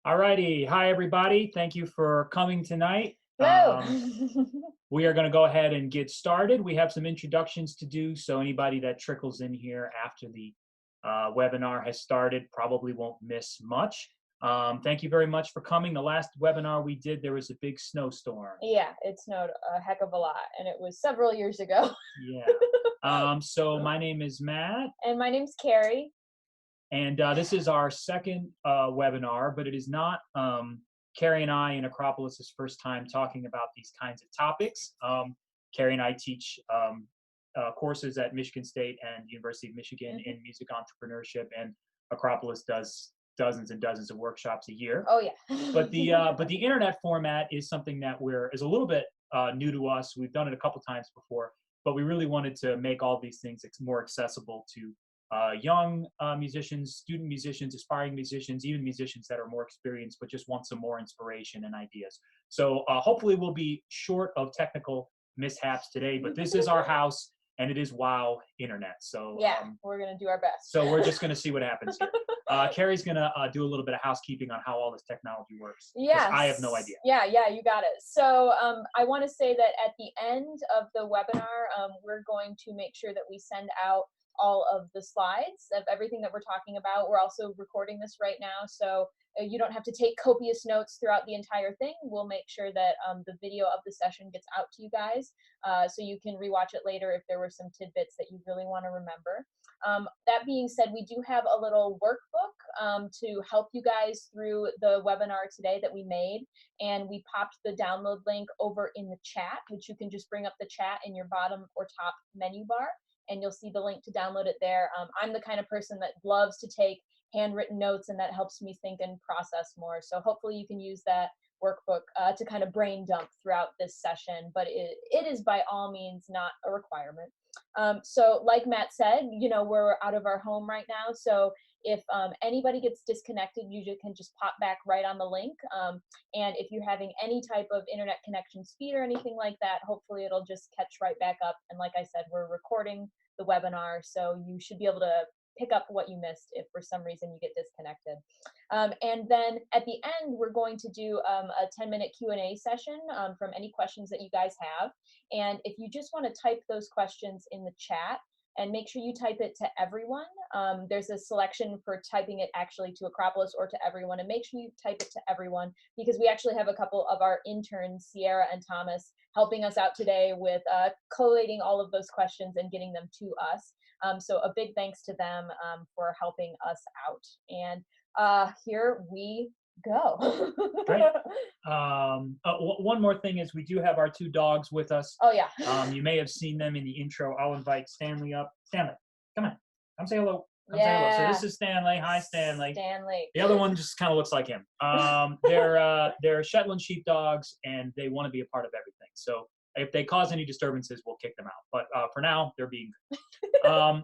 All righty. Hi, everybody. Thank you for coming tonight. Hello. We are going to go ahead and get started. We have some introductions to do, so anybody that trickles in here after the webinar has started probably won't miss much. Thank you very much for coming. The last webinar we did, there was a big snowstorm. Yeah, it snowed a heck of a lot, and it was several years ago. Yeah. So my name is Matt. And my name's Kerri. And this is our second webinar, but it is not Kerri and I in Akropolis' first time talking about these kinds of topics. Kerri and I teach courses at Michigan State and University of Michigan in music entrepreneurship, and Akropolis does dozens and dozens of workshops a year. Oh yeah. But the internet format is something that is a little bit new to us. We've done it a couple times before, but we really wanted to make all these things more accessible to young musicians, student musicians, aspiring musicians, even musicians that are more experienced but just want some more inspiration and ideas. So hopefully we'll be short of technical mishaps today, but this is our house and it is WOW Internet. So yeah, we're gonna do our best. So we're just gonna see what happens here. Kerri's gonna do a little bit of housekeeping on how all this technology works. Yes. I have no idea. Yeah, you got it. So I want to say that at the end of the webinar, we're going to make sure that we send out all of the slides of everything that we're talking about. We're also recording this right now, so you don't have to take copious notes throughout the entire thing. We'll make sure that the video of the session gets out to you guys, so you can rewatch it later if there were some tidbits that you really want to remember. That being said, we do have a little workbook to help you guys through the webinar today that we made, and we popped the download link over in the chat, which you can just bring up the chat in your bottom or top menu bar, and you'll see the link to download it there. I'm the kind of person that loves to take handwritten notes, and that helps me think and process more. So hopefully you can use that workbook to kind of brain dump throughout this session, but it is by all means not a requirement. So like Matt said, we're out of our home right now. So if anybody gets disconnected, you can just pop back right on the link. And if you're having any type of internet connection speed or anything like that, hopefully it'll just catch right back up. And like I said, we're recording the webinar, so you should be able to pick up what you missed if for some reason you get disconnected. And then at the end, we're going to do a 10-minute Q&A session from any questions that you guys have. And if you just want to type those questions in the chat, and make sure you type it to everyone. There's a selection for typing it actually to Akropolis or to everyone, and make sure you type it to everyone, because we actually have a couple of our interns, Sierra and Thomas, helping us out today with collating all of those questions and getting them to us. So a big thanks to them for helping us out. And here we go. Great. One more thing is we do have our two dogs with us. Oh yeah. You may have seen them in the intro. I'll invite Stanley up. Stanley, come on. Come say hello. Come say hello. So this is Stanley. Hi, Stanley. Stanley. The other one just kind of looks like him. They're Shetland sheepdogs, and they want to be a part of everything. So if they cause any disturbances, we'll kick them out. But for now, they're being good.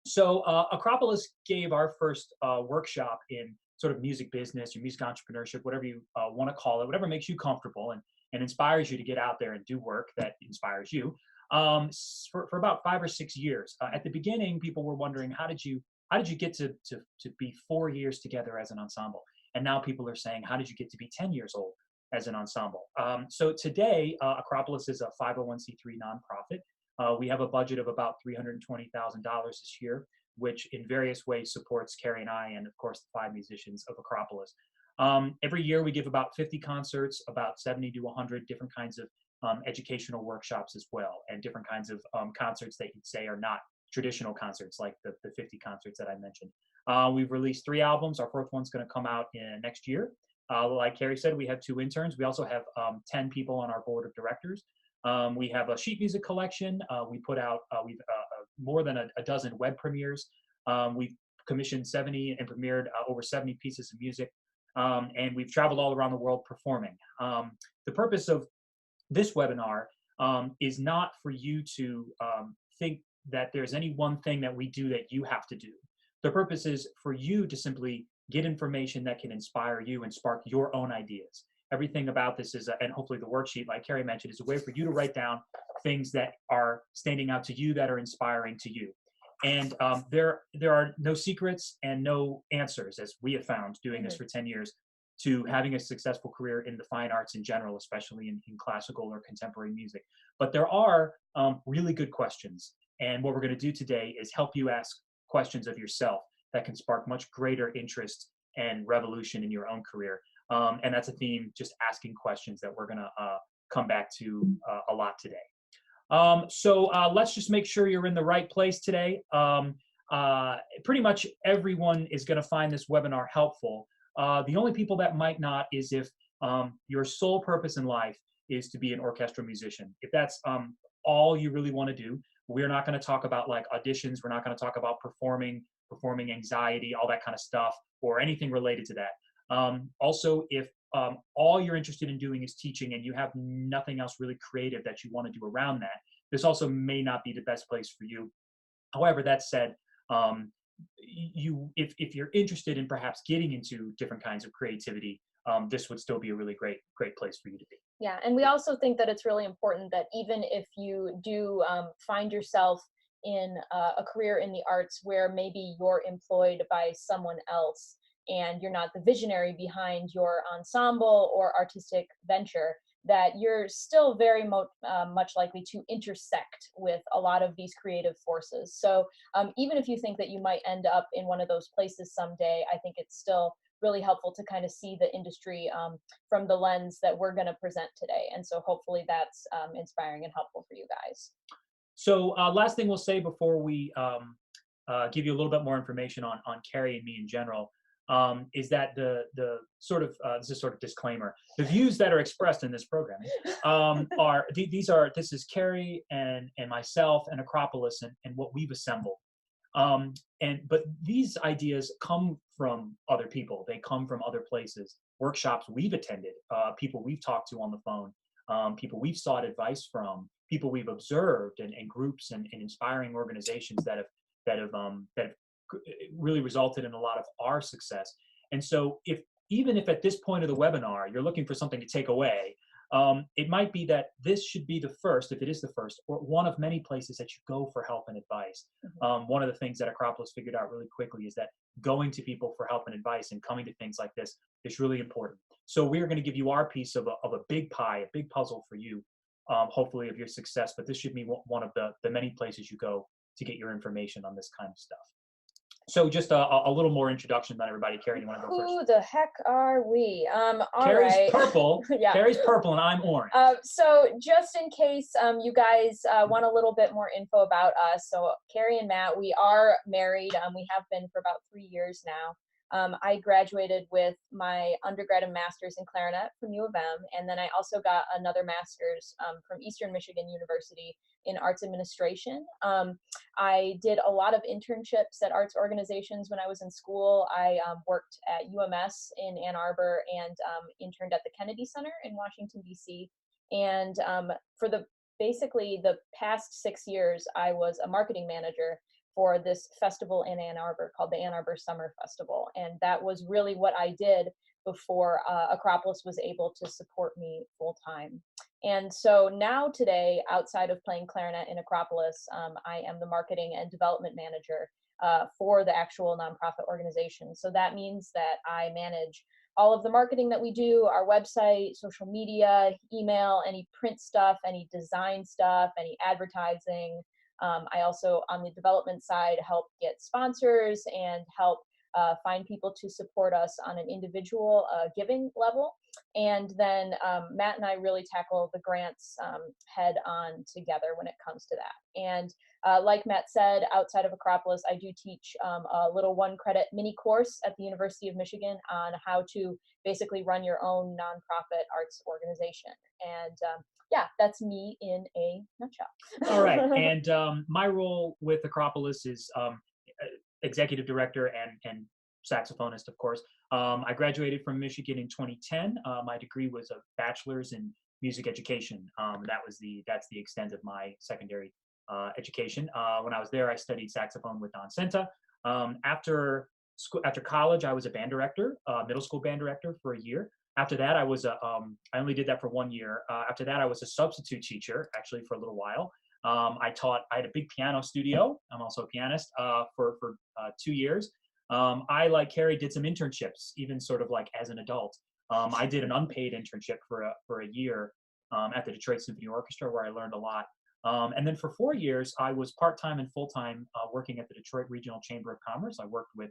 So Akropolis gave our first workshop in sort of music business or music entrepreneurship, whatever you want to call it, whatever makes you comfortable and inspires you to get out there and do work that inspires you, for about 5 or 6 years. At the beginning, people were wondering, how did you get to be 4 years together as an ensemble? And now people are saying, how did you get to be 10 years old as an ensemble? So today, Akropolis is a 501c3 nonprofit. We have a budget of about $320,000 this year, which in various ways supports Kerri and I, and of course the 5 musicians of Akropolis. Every year we give about 50 concerts, about 70 to 100 different kinds of educational workshops as well, and different kinds of concerts that you'd say are not traditional concerts like the 50 concerts that I mentioned. We've released 3 albums. Our 4th one's going to come out next year. Like Kerri said, we have 2 interns. We also have 10 people on our board of directors. We have a sheet music collection. We put out more than a dozen web premieres. We've commissioned 70 and premiered over 70 pieces of music. And we've traveled all around the world performing. The purpose of this webinar is not for you to think that there's any one thing that we do that you have to do. The purpose is for you to simply get information that can inspire you and spark your own ideas. Everything about this is, and hopefully the worksheet, like Kerri mentioned, is a way for you to write down things that are standing out to you, that are inspiring to you. And there are no secrets and no answers, as we have found doing this for 10 years. to having a successful career in the fine arts in general, especially in classical or contemporary music. But there are really good questions. And what we're going to do today is help you ask questions of yourself that can spark much greater interest and revolution in your own career. And that's a theme, just asking questions, that we're going to come back to a lot today. So let's just make sure you're in the right place today. Pretty much everyone is going to find this webinar helpful. The only people that might not is if your sole purpose in life is to be an orchestral musician. If that's all you really want to do, we're not going to talk about like auditions. We're not going to talk about performing anxiety, all that kind of stuff, or anything related to that. Also, if all you're interested in doing is teaching and you have nothing else really creative that you want to do around that, this also may not be the best place for you. However, that said, if you're interested in perhaps getting into different kinds of creativity, this would still be a really great place for you to be. Yeah, and we also think that it's really important that even if you do find yourself in a career in the arts where maybe you're employed by someone else and you're not the visionary behind your ensemble or artistic venture, that you're still very much likely to intersect with a lot of these creative forces. So even if you think that you might end up in one of those places someday, I think it's still really helpful to kind of see the industry from the lens that we're going to present today. And so hopefully that's inspiring and helpful for you guys. So last thing we'll say before we give you a little bit more information on Kerri and me in general, is that the sort of this is sort of disclaimer. The views that are expressed in this program this is Kerri and myself and Akropolis and what we've assembled. But these ideas come from other people. They come from other places, workshops we've attended, people we've talked to on the phone, people we've sought advice from, people we've observed, and groups and inspiring organizations that have really resulted in a lot of our success. And so even if at this point of the webinar you're looking for something to take away, it might be that this should be the first, if it is the first, or one of many places that you go for help and advice. One of the things that Akropolis figured out really quickly is that going to people for help and advice and coming to things like this is really important. So we're going to give you our piece of a big pie, a big puzzle for you, hopefully of your success. But this should be one of the many places you go to get your information on this kind of stuff. So just a little more introduction about everybody. Kerri, you want to go first? Who the heck are we? Kerri's right. purple. Yeah. Kerri's purple and I'm orange. So just in case you guys want a little bit more info about us, so Kerri and Matt, we are married. We have been for about 3 years now. I graduated with my undergrad and master's in clarinet from U of M, and then I also got another master's from Eastern Michigan University in arts administration. I did a lot of internships at arts organizations when I was in school. I worked at UMS in Ann Arbor and interned at the Kennedy Center in Washington, D.C. And for basically the past 6 years, I was a marketing manager for this festival in Ann Arbor called the Ann Arbor Summer Festival. And that was really what I did before Akropolis was able to support me full time. And so now today, outside of playing clarinet in Akropolis, I am the marketing and development manager for the actual nonprofit organization. So that means that I manage all of the marketing that we do, our website, social media, email, any print stuff, any design stuff, any advertising. I also, on the development side, help get sponsors and help find people to support us on an individual giving level. And then Matt and I really tackle the grants head on together when it comes to that. And like Matt said, outside of Akropolis, I do teach a little 1-credit mini course at the University of Michigan on how to basically run your own nonprofit arts organization. And yeah, that's me in a nutshell. All right. And my role with Akropolis is executive director and saxophonist, of course. I graduated from Michigan in 2010. My degree was a bachelor's in music education. That's the extent of my secondary education. When I was there, I studied saxophone with Don Senta. After college, I was a band director, middle school band director for a year. After that, I only did that for 1 year. After that, I was a substitute teacher, actually, for a little while. I had a big piano studio. I'm also a pianist for 2 years. I, like Kerri, did some internships, even sort of like as an adult. I did an unpaid internship for a year at the Detroit Symphony Orchestra, where I learned a lot. And then for 4 years, I was part-time and full-time working at the Detroit Regional Chamber of Commerce. I worked with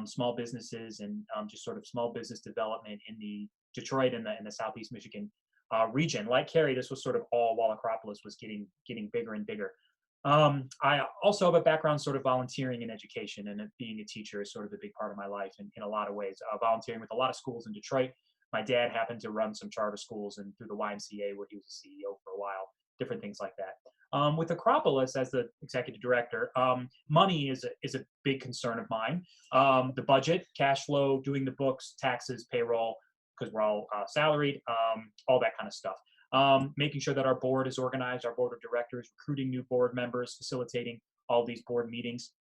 small businesses and just sort of small business development in the Detroit and the Southeast Michigan region. Like Kerri, this was sort of all while Akropolis was getting bigger and bigger. I also have a background sort of volunteering in education, and being a teacher is sort of a big part of my life in a lot of ways. Volunteering with a lot of schools in Detroit. My dad happened to run some charter schools and through the YMCA, where he was a CEO for a while, different things like that. With Akropolis as the executive director, money is a big concern of mine. The budget, cash flow, doing the books, taxes, payroll, because we're all salaried, all that kind of stuff. Making sure that our board is organized, our board of directors, recruiting new board members, facilitating all these board meetings.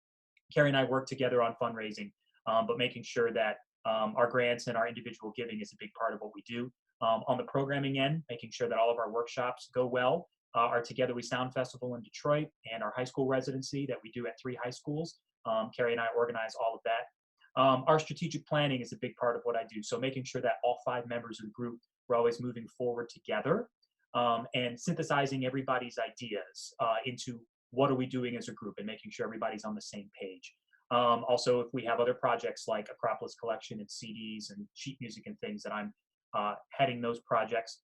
Kerri and I work together on fundraising, but making sure that our grants and our individual giving is a big part of what we do. On the programming end, making sure that all of our workshops go well. Our Together We Sound Festival in Detroit and our high school residency that we do at 3 high schools. Kerri and I organize all of that. Our strategic planning is a big part of what I do. So making sure that all 5 members of the group are always moving forward together, and synthesizing everybody's ideas into what are we doing as a group, and making sure everybody's on the same page. Also, if we have other projects like Akropolis Collection and CDs and sheet music and things, that I'm heading those projects.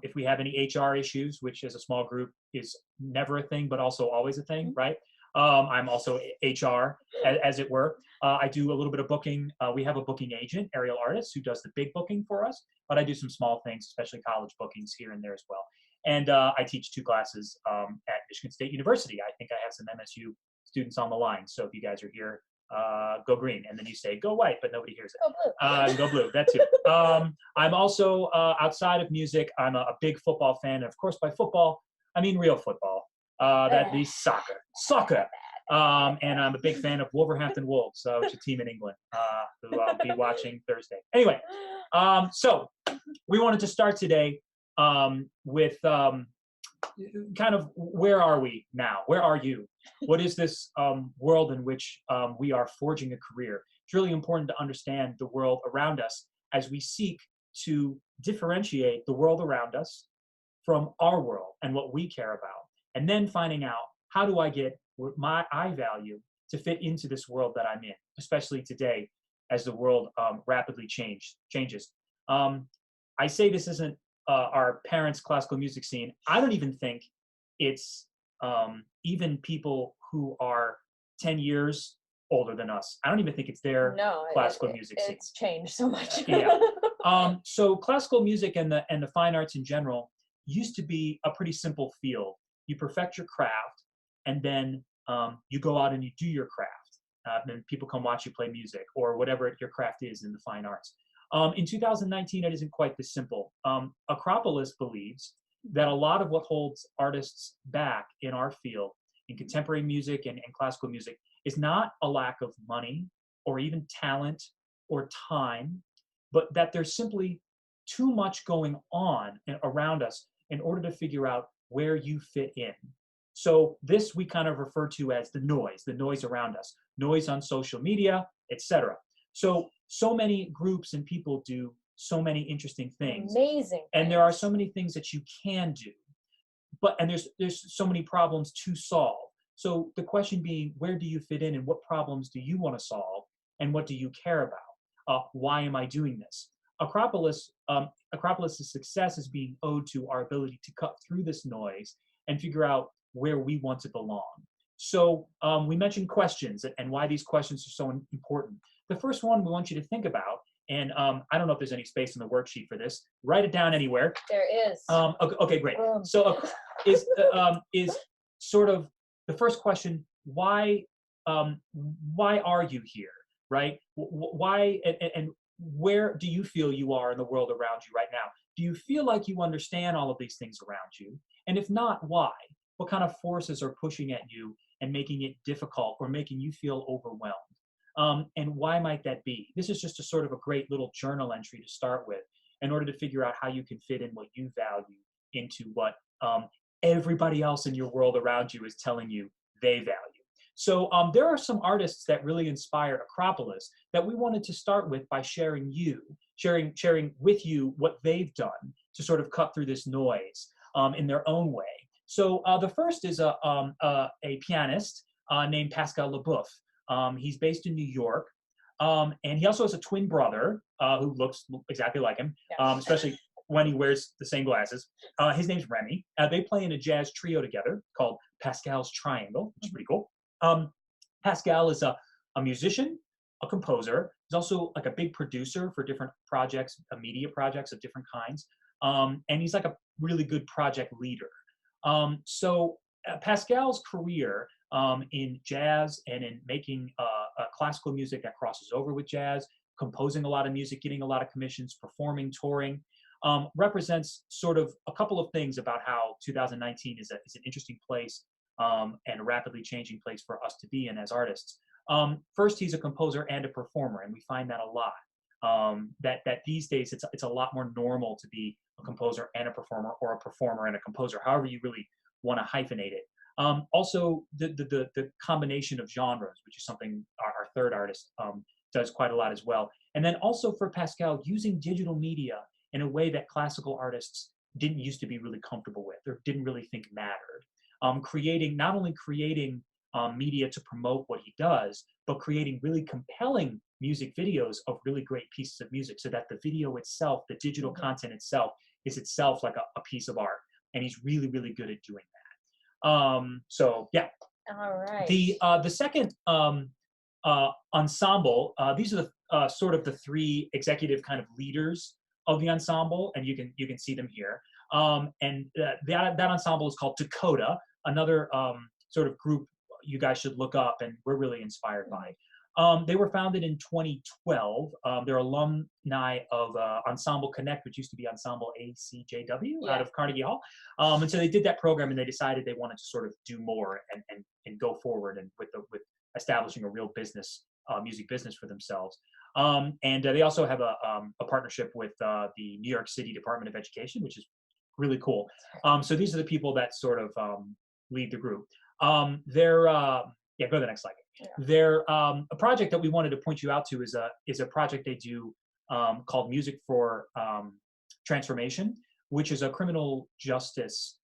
If we have any HR issues, which as a small group is never a thing, but also always a thing, right? I'm also HR, as it were. I do a little bit of booking. We have a booking agent, Aerial Artists, who does the big booking for us, but I do some small things, especially college bookings here and there as well. And I teach 2 classes at Michigan State University. I think I have some MSU students on the line. So if you guys are here, go green. And then you say, go white, but nobody hears it. Go blue. Go blue, that too. I'm also, outside of music, I'm a big football fan. And of course, by football, I mean real football. That means soccer. And I'm a big fan of Wolverhampton Wolves, which is a team in England, who I'll be watching Thursday. Anyway, so we wanted to start today with kind of, where are we now? Where are you? What is this world in which we are forging a career? It's really important to understand the world around us as we seek to differentiate the world around us from our world and what we care about. And then finding out, how do I get what I value to fit into this world that I'm in, especially today as the world rapidly changes. I say this isn't our parents' classical music scene. I don't even think it's even people who are 10 years older than us. I don't even think it's their classical music scene. It's changed so much. Yeah. So classical music and the fine arts in general used to be a pretty simple field. You perfect your craft, and then you go out and you do your craft. And people come watch you play music, or whatever your craft is in the fine arts. In 2019, it isn't quite this simple. Akropolis believes that a lot of what holds artists back in our field, in contemporary music and classical music, is not a lack of money or even talent or time, but that there's simply too much going on around us in order to figure out where you fit in. So this we kind of refer to as the noise around us, noise on social media, etc. So many groups and people do so many interesting things. Amazing. And there are so many things that you can do, and there's so many problems to solve. So the question being, where do you fit in, and what problems do you want to solve, and what do you care about? Why am I doing this? Akropolis' success is being owed to our ability to cut through this noise and figure out where we want to belong. So we mentioned questions and why these questions are so important. The first one we want you to think about, and I don't know if there's any space in the worksheet for this. Write it down anywhere. There is. Okay, great. So is sort of the first question: why are you here, right? Why and where do you feel you are in the world around you right now? Do you feel like you understand all of these things around you? And if not, why? What kind of forces are pushing at you and making it difficult or making you feel overwhelmed? And why might that be? This is just a sort of a great little journal entry to start with in order to figure out how you can fit in what you value into what everybody else in your world around you is telling you they value. So there are some artists that really inspired Akropolis that we wanted to start with by sharing with you what they've done to sort of cut through this noise in their own way. So the first is a pianist named Pascale LaBeouf. He's based in New York, and he also has a twin brother who looks exactly like him, especially when he wears the same glasses. His name's Remy. They play in a jazz trio together called Pascale's Triangle, which is pretty cool. Pascale is a musician, a composer. He's also like a big producer for different projects, media projects of different kinds. And he's like a really good project leader. So Pascale's career in jazz and in making classical music that crosses over with jazz, composing a lot of music, getting a lot of commissions, performing, touring, represents sort of a couple of things about how 2019 is an interesting place and a rapidly changing place for us to be in as artists. First, he's a composer and a performer, and we find that a lot. That these days it's a lot more normal to be a composer and a performer, or a performer and a composer, however you really want to hyphenate it. Also, the combination of genres, which is something our third artist does quite a lot as well. And then also for Pascale, using digital media in a way that classical artists didn't used to be really comfortable with, or didn't really think mattered. Not only creating media to promote what he does, but creating really compelling music videos of really great pieces of music, so that the video itself, the digital content itself, is itself like a piece of art. And he's really, really good at doing that. So yeah. All right. The second ensemble, these are the sort of the three executive kind of leaders of the ensemble, and you can see them here. And that ensemble is called Dakota, another sort of group you guys should look up, and we're really inspired by. They were founded in 2012. They're alumni of Ensemble Connect, which used to be Ensemble ACJW out of Carnegie Hall. And so they did that program, and they decided they wanted to sort of do more and go forward and with establishing a real business, music business for themselves. And they also have a partnership with the New York City Department of Education, which is really cool. So these are the people that sort of lead the group. Go to the next slide. Yeah. They're a project that we wanted to point you out to is a project they do called Music for Transformation, which is a criminal justice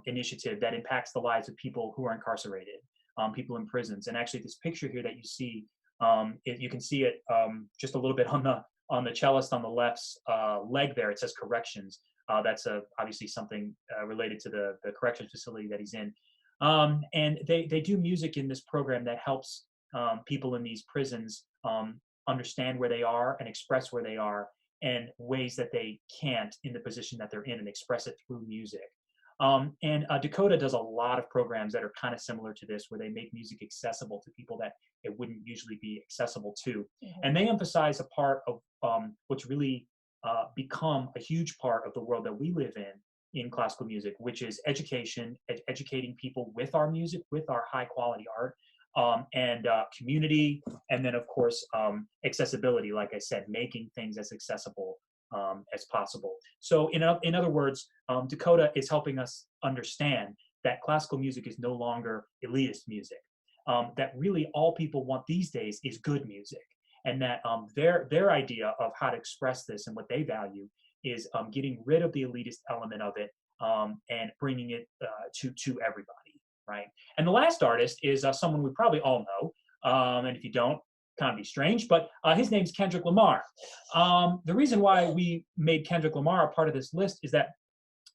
initiative that impacts the lives of people who are incarcerated, people in prisons. And actually, this picture here that you see, you can see it just a little bit on the cellist on the left's leg there. It says corrections. That's obviously something related to the corrections facility that he's in. And they do music in this program that helps people in these prisons understand where they are and express where they are, and ways that they can't in the position that they're in, and express it through music. And Dakota does a lot of programs that are kind of similar to this, where they make music accessible to people that it wouldn't usually be accessible to. And they emphasize a part of what's really become a huge part of the world that we live in classical music, which is education, educating people with our music, with our high quality art, and community, and then of course accessibility. Like I said, making things as accessible as possible. So in other words, Dakota is helping us understand that classical music is no longer elitist music. That really all people want these days is good music, and that their idea of how to express this and what they value is getting rid of the elitist element of it and bringing it to everybody, right? And the last artist is someone we probably all know, and if you don't, kind of be strange, but his name's Kendrick Lamar. The reason why we made Kendrick Lamar a part of this list is that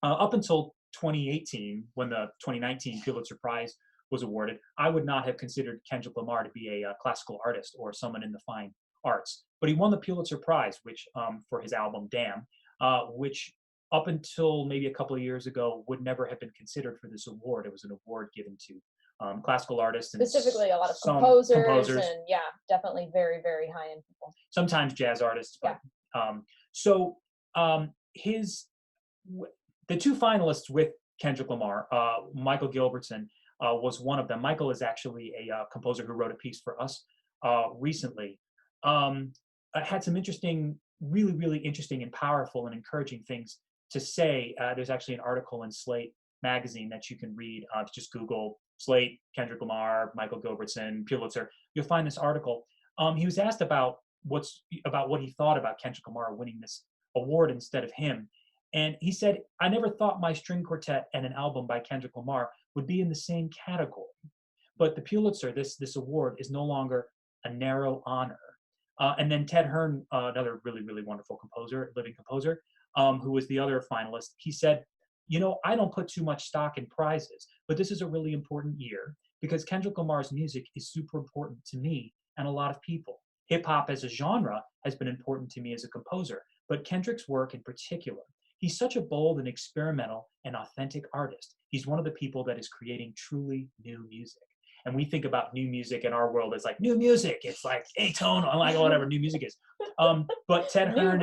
up until 2018, when the 2019 Pulitzer Prize was awarded, I would not have considered Kendrick Lamar to be a classical artist or someone in the fine arts. But he won the Pulitzer Prize, which for his album Damn, which up until maybe a couple of years ago would never have been considered for this award. It was an award given to classical artists, and specifically a lot of composers, and yeah, definitely very, very high end people. Sometimes jazz artists, but the two finalists with Kendrick Lamar, Michael Gilbertson was one of them. Michael is actually a composer who wrote a piece for us recently. Had some interesting, really, really interesting and powerful and encouraging things to say. There's actually an article in Slate magazine that you can read. Just Google Slate, Kendrick Lamar, Michael Gilbertson, Pulitzer, you'll find this article. He was asked about what he thought about Kendrick Lamar winning this award instead of him. And he said, I never thought my string quartet and an album by Kendrick Lamar would be in the same category. But the Pulitzer, this award, is no longer a narrow honor. And then Ted Hearn, another really, really wonderful composer, living composer, who was the other finalist, he said, I don't put too much stock in prizes, but this is a really important year because Kendrick Lamar's music is super important to me and a lot of people. Hip hop as a genre has been important to me as a composer, but Kendrick's work in particular. He's such a bold and experimental and authentic artist. He's one of the people that is creating truly new music. And we think about new music in our world as like new music. It's like atonal, like whatever new music is. But Ted Hearn,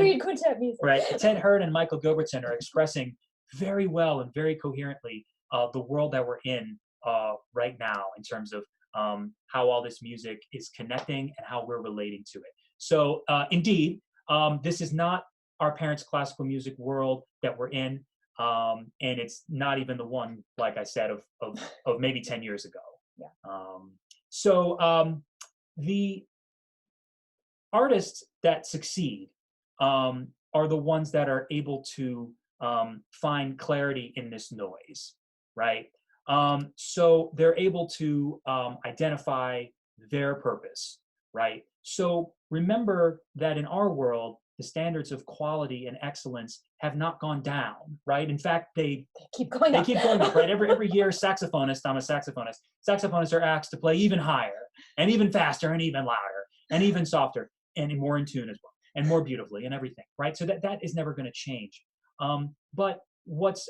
right? Ted Hearn and Michael Gilbertson are expressing very well and very coherently the world that we're in right now in terms of how all this music is connecting and how we're relating to it. So indeed, this is not our parents' classical music world that we're in, and it's not even the one, like I said, of maybe 10 years ago. Yeah. So the artists that succeed are the ones that are able to find clarity in this noise, right? So they're able to identify their purpose, right? So remember that in our world, the standards of quality and excellence have not gone down, right? In fact, they keep going up. They keep going up, right? Every year, saxophonists, I'm a saxophonist, saxophonists are asked to play even higher and even faster and even louder and even softer and more in tune as well and more beautifully and everything, right? So that is never going to change. But what's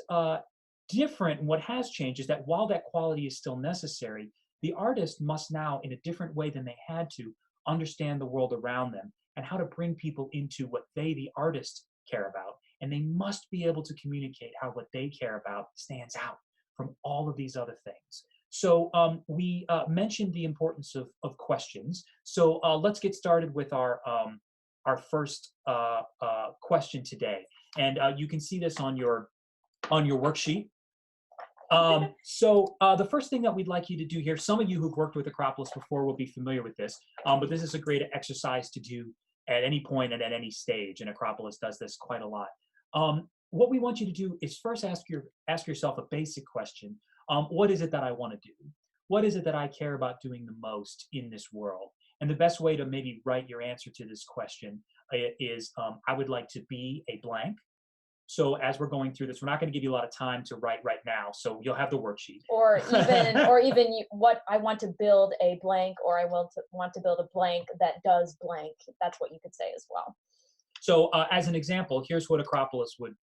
different and what has changed is that while that quality is still necessary, the artist must now, in a different way than they had to, understand the world around them and how to bring people into what they, the artists, care about. And they must be able to communicate how what they care about stands out from all of these other things. So we mentioned the importance of questions. So let's get started with our first question today. And you can see this on your worksheet. So the first thing that we'd like you to do here, some of you who've worked with Akropolis before will be familiar with this, but this is a great exercise to do at any point and at any stage, and Akropolis does this quite a lot. What we want you to do is first ask yourself a basic question. What is it that I want to do? What is it that I care about doing the most in this world? And the best way to maybe write your answer to this question is I would like to be a blank. So as we're going through this, we're not going to give you a lot of time to write right now. So you'll have the worksheet. Or even what I want to build a blank, or I want to build a blank that does blank. That's what you could say as well. So as an example, here's what Akropolis would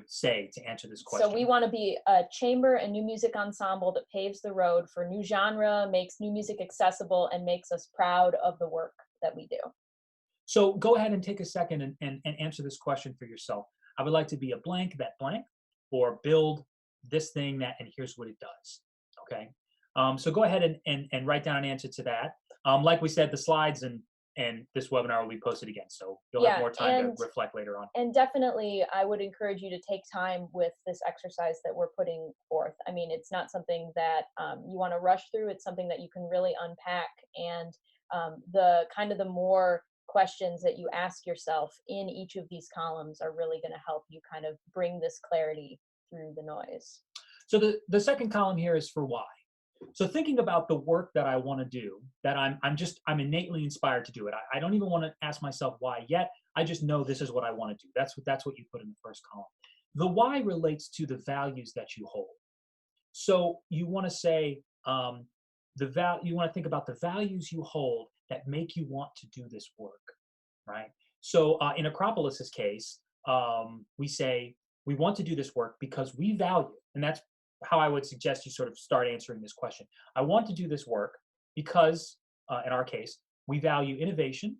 say to answer this question. So we want to be a chamber and new music ensemble that paves the road for new genre, makes new music accessible, and makes us proud of the work that we do. So go ahead and take a second and answer this question for yourself. I would like to be a blank, that blank, or build this thing that, and here's what it does, okay? So go ahead and write down an answer to that. Like we said, the slides and this webinar will be posted again, so you'll have more time to reflect later on. And definitely, I would encourage you to take time with this exercise that we're putting forth. I mean, it's not something that you want to rush through. It's something that you can really unpack, and the more questions that you ask yourself in each of these columns are really going to help you kind of bring this clarity through the noise. So the second column here is for why. So thinking about the work that I want to do, that I'm innately inspired to do it. I don't even want to ask myself why yet. I just know this is what I want to do. That's what you put in the first column. The why relates to the values that you hold. So you want to say you want to think about the values you hold that make you want to do this work, right? So in Akropolis's case, we say we want to do this work because we value, and that's how I would suggest you sort of start answering this question. I want to do this work because, in our case, we value innovation,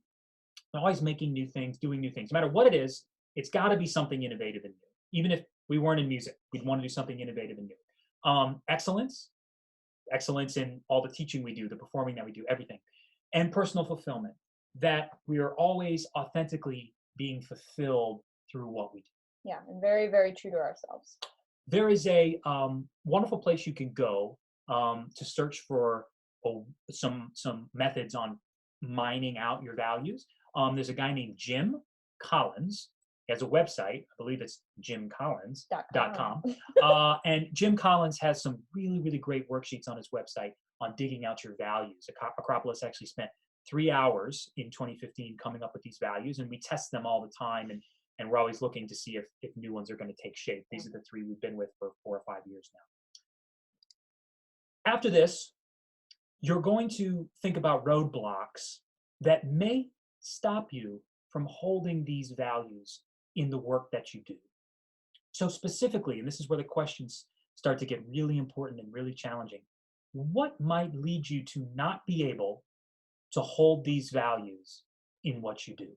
always making new things, doing new things. No matter what it is, it's got to be something innovative and new. Even if we weren't in music, we'd want to do something innovative and new. Excellence in all the teaching we do, the performing that we do, everything. And personal fulfillment, that we are always authentically being fulfilled through what we do. Yeah, and very, very true to ourselves. there is a wonderful place you can go to search for some methods on mining out your values. There's a guy named Jim Collins. He has a website. I believe it's jimcollins.com. And Jim Collins has some really, really great worksheets on his website on digging out your values. Akropolis actually spent 3 hours in 2015 coming up with these values, and we test them all the time, and we're always looking to see if new ones are going to take shape. These are the 3 we've been with for 4 or 5 years now. After this, you're going to think about roadblocks that may stop you from holding these values in the work that you do. So specifically, and this is where the questions start to get really important and really challenging, what might lead you to not be able to hold these values in what you do?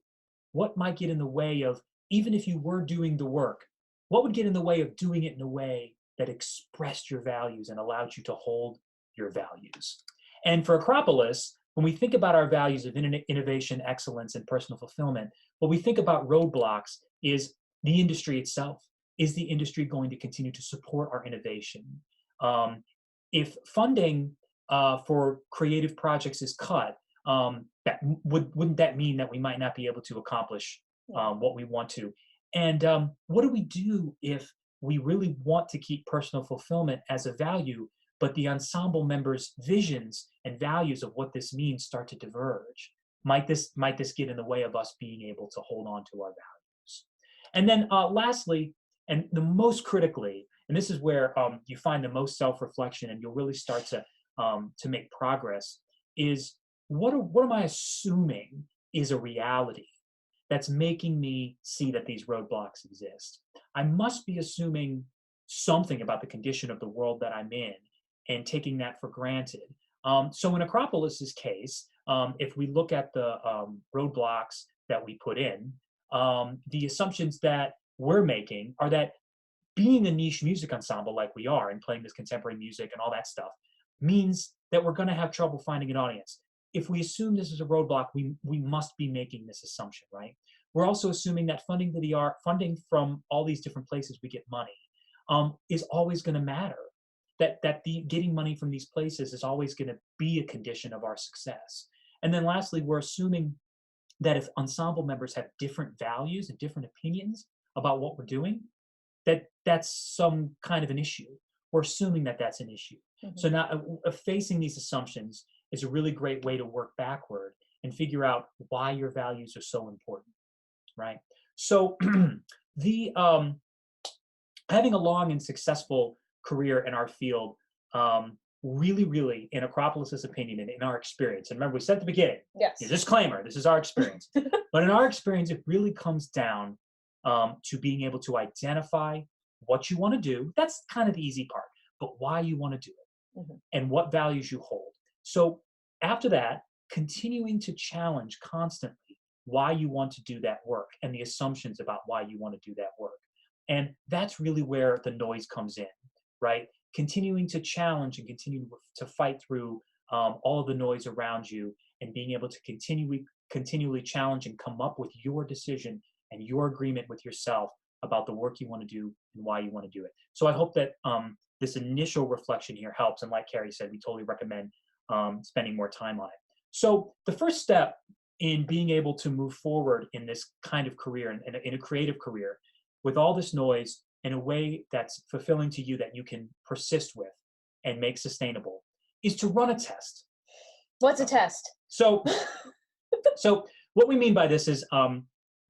What might get in the way of, even if you were doing the work, what would get in the way of doing it in a way that expressed your values and allowed you to hold your values? And for Akropolis, when we think about our values of innovation, excellence, and personal fulfillment, what we think about roadblocks is the industry itself. Is the industry going to continue to support our innovation? If funding for creative projects is cut, wouldn't that mean that we might not be able to accomplish what we want to? And what do we do if we really want to keep personal fulfillment as a value, but the ensemble members' visions and values of what this means start to diverge? Might this get in the way of us being able to hold on to our values? And then lastly, and the most critically, and this is where you find the most self-reflection and you'll really start to make progress, is what am I assuming is a reality that's making me see that these roadblocks exist? I must be assuming something about the condition of the world that I'm in and taking that for granted. So in Akropolis's case, if we look at the roadblocks that we put in, the assumptions that we're making are that being a niche music ensemble like we are and playing this contemporary music and all that stuff means that we're going to have trouble finding an audience. If we assume this is a roadblock, we must be making this assumption, right? We're also assuming that funding to the art, funding from all these different places we get money, is always going to matter. That getting money from these places is always going to be a condition of our success. And then lastly, we're assuming that if ensemble members have different values and different opinions about what we're doing, that's some kind of an issue. We're assuming that that's an issue. Mm-hmm. So now facing these assumptions is a really great way to work backward and figure out why your values are so important, right? So the having a long and successful career in our field, really, in Akropolis's opinion and in our experience, and remember we said at the beginning, yes, disclaimer, this is our experience, but in our experience, it really comes down to being able to identify what you want to do. That's kind of the easy part, but why you want to do it, mm-hmm, and what values you hold. So after that, continuing to challenge constantly why you want to do that work and the assumptions about why you want to do that work. And that's really where the noise comes in, right? Continuing to challenge and continue to fight through all of the noise around you and being able to continually challenge and come up with your decision and your agreement with yourself about the work you want to do and why you want to do it. So I hope that this initial reflection here helps. And like Kerri said, we totally recommend spending more time on it. So the first step in being able to move forward in this kind of career, in a creative career, with all this noise in a way that's fulfilling to you, that you can persist with and make sustainable, is to run a test. What's a test? So what we mean by this is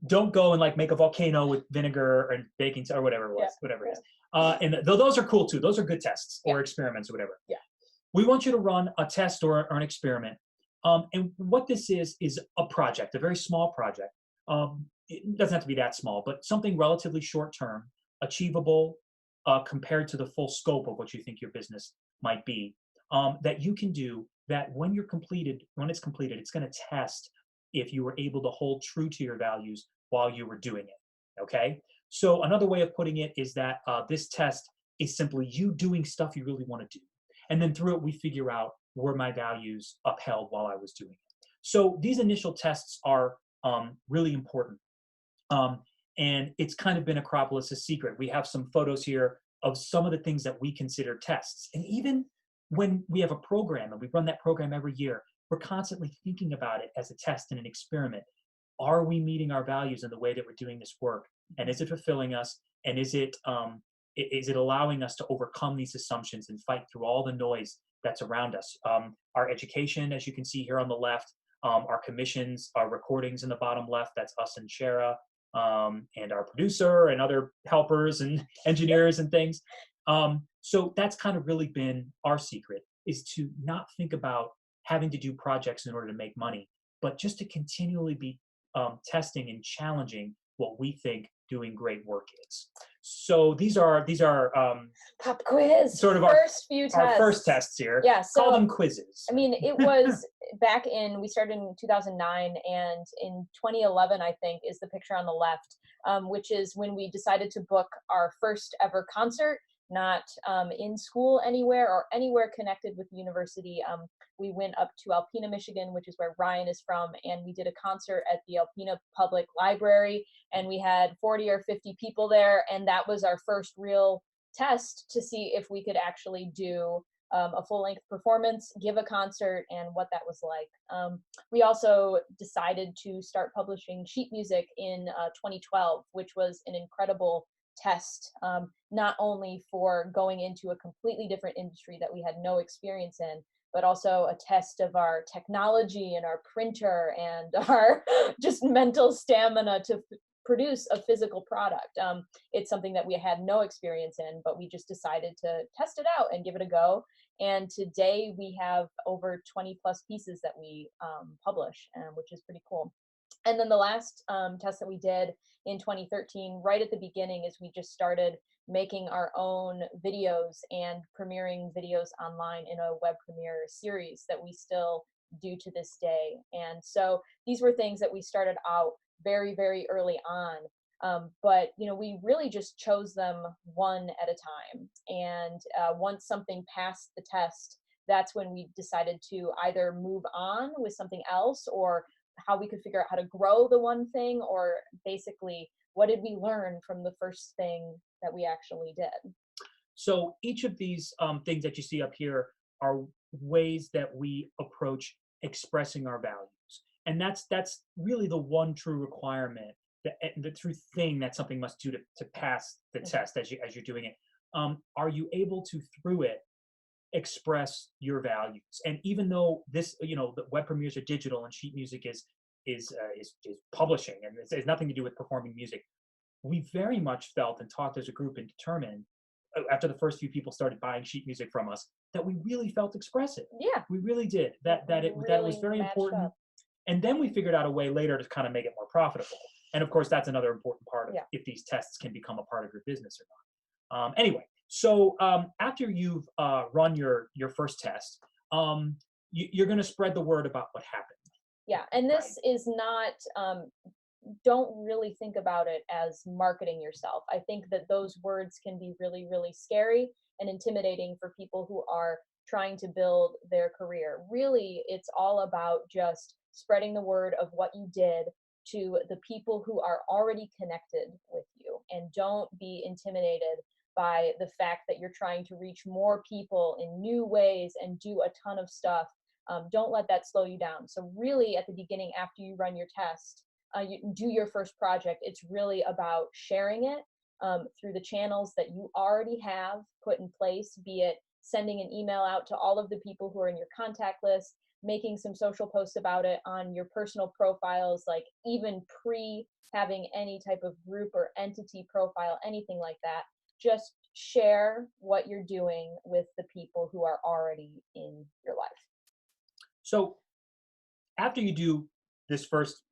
don't go and like make a volcano with vinegar and baking or whatever it was, yeah, whatever it is. And those are cool too. Those are good tests, yeah, or experiments or whatever. Yeah. We want you to run a test or an experiment. And what this is a project, a very small project. It doesn't have to be that small, but something relatively short term, achievable compared to the full scope of what you think your business might be, that you can do, that when it's completed, it's going to test if you were able to hold true to your values while you were doing it, okay? So another way of putting it is that this test is simply you doing stuff you really want to do. And then through it, we figure out, were my values upheld while I was doing it? So these initial tests are really important. And it's kind of been Akropolis' secret. We have some photos here of some of the things that we consider tests. And even when we have a program and we run that program every year, we're constantly thinking about it as a test and an experiment. Are we meeting our values in the way that we're doing this work? And is it fulfilling us? And is it allowing us to overcome these assumptions and fight through all the noise that's around us? Our education, as you can see here on the left, our commissions, our recordings in the bottom left, that's us and Shara, and our producer and other helpers and engineers and things. So that's kind of really been our secret, is to not think about having to do projects in order to make money, but just to continually be testing and challenging what we think doing great work is. So these are pop quiz, sort of our first tests here. Yeah, so call them quizzes. I mean, it was back we started in 2009, and in 2011, I think, is the picture on the left, which is when we decided to book our first ever concert, not in school anywhere or anywhere connected with the university. We went up to Alpena, Michigan, which is where Ryan is from, and we did a concert at the Alpena Public Library, and we had 40 or 50 people there, and that was our first real test to see if we could actually do a full-length performance, give a concert, and what that was like. We also decided to start publishing sheet music in 2012, which was an incredible test, not only for going into a completely different industry that we had no experience in, but also a test of our technology and our printer and our just mental stamina to produce a physical product. It's something that we had no experience in, but we just decided to test it out and give it a go. And today we have over 20 plus pieces that we publish, which is pretty cool. And then the last test that we did in 2013, right at the beginning, is we just started making our own videos and premiering videos online in a web premiere series that we still do to this day. And so these were things that we started out very, very early on. But we really just chose them one at a time. And once something passed the test, that's when we decided to either move on with something else, or how we could figure out how to grow the one thing, or basically what did we learn from the first thing that we actually did. So each of these things that you see up here are ways that we approach expressing our values. And that's really the one true requirement, the true thing that something must do to pass the test as you're doing it. Are you able to, through it, express your values? And even though this, the web premieres are digital and sheet music is publishing, and it has nothing to do with performing music, we very much felt and talked as a group and determined, after the first few people started buying sheet music from us, that we really felt expressive. Yeah, we really did. That it was very important. Up. And then we figured out a way later to kind of make it more profitable. And of course, that's another important part of if these tests can become a part of your business or not. Anyway, so after you've run your first test, you're going to spread the word about what happened. Yeah, and this is not, don't really think about it as marketing yourself. I think that those words can be really, really scary and intimidating for people who are trying to build their career. Really, it's all about just spreading the word of what you did to the people who are already connected with you, and don't be intimidated by the fact that you're trying to reach more people in new ways and do a ton of stuff. Don't let that slow you down. So really, at the beginning, after you run your test, you do your first project, it's really about sharing it through the channels that you already have put in place, be it sending an email out to all of the people who are in your contact list, making some social posts about it on your personal profiles, like even having any type of group or entity profile, anything like that. Just share what you're doing with the people who are already in your life. So after you do this first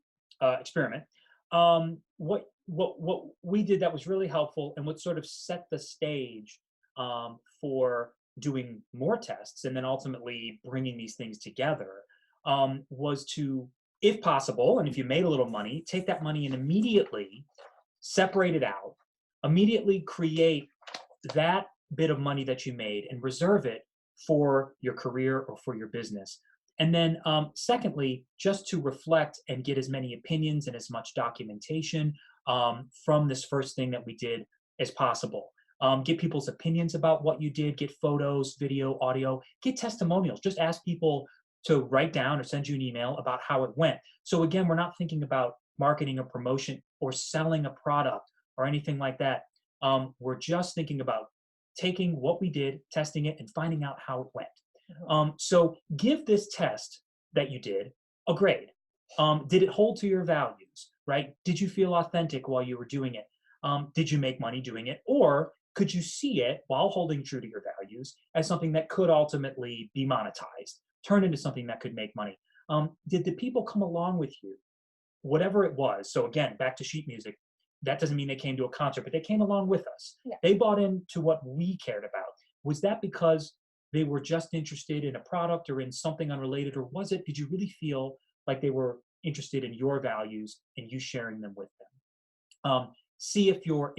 experiment, what we did that was really helpful, and what sort of set the stage for doing more tests and then ultimately bringing these things together, was to, if possible, and if you made a little money, take that money and immediately separate it out, immediately create that bit of money that you made and reserve it for your career or for your business. And then secondly, just to reflect and get as many opinions and as much documentation from this first thing that we did as possible. Get people's opinions about what you did, get photos, video, audio, get testimonials. Just ask people to write down or send you an email about how it went. So again, we're not thinking about marketing or promotion or selling a product or anything like that. We're just thinking about taking what we did, testing it, and finding out how it went. So give this test that you did a grade. Did it hold to your values, right? Did you feel authentic while you were doing it? Did you make money doing it? Or could you see it, while holding true to your values, as something that could ultimately be monetized, turn into something that could make money? Did the people come along with you, whatever it was? So again, back to sheet music. That doesn't mean they came to a concert, but they came along with us. Yeah. They bought into what we cared about. Was that because they were just interested in a product or in something unrelated, or was it, did you really feel like they were interested in your values and you sharing them with them? See if your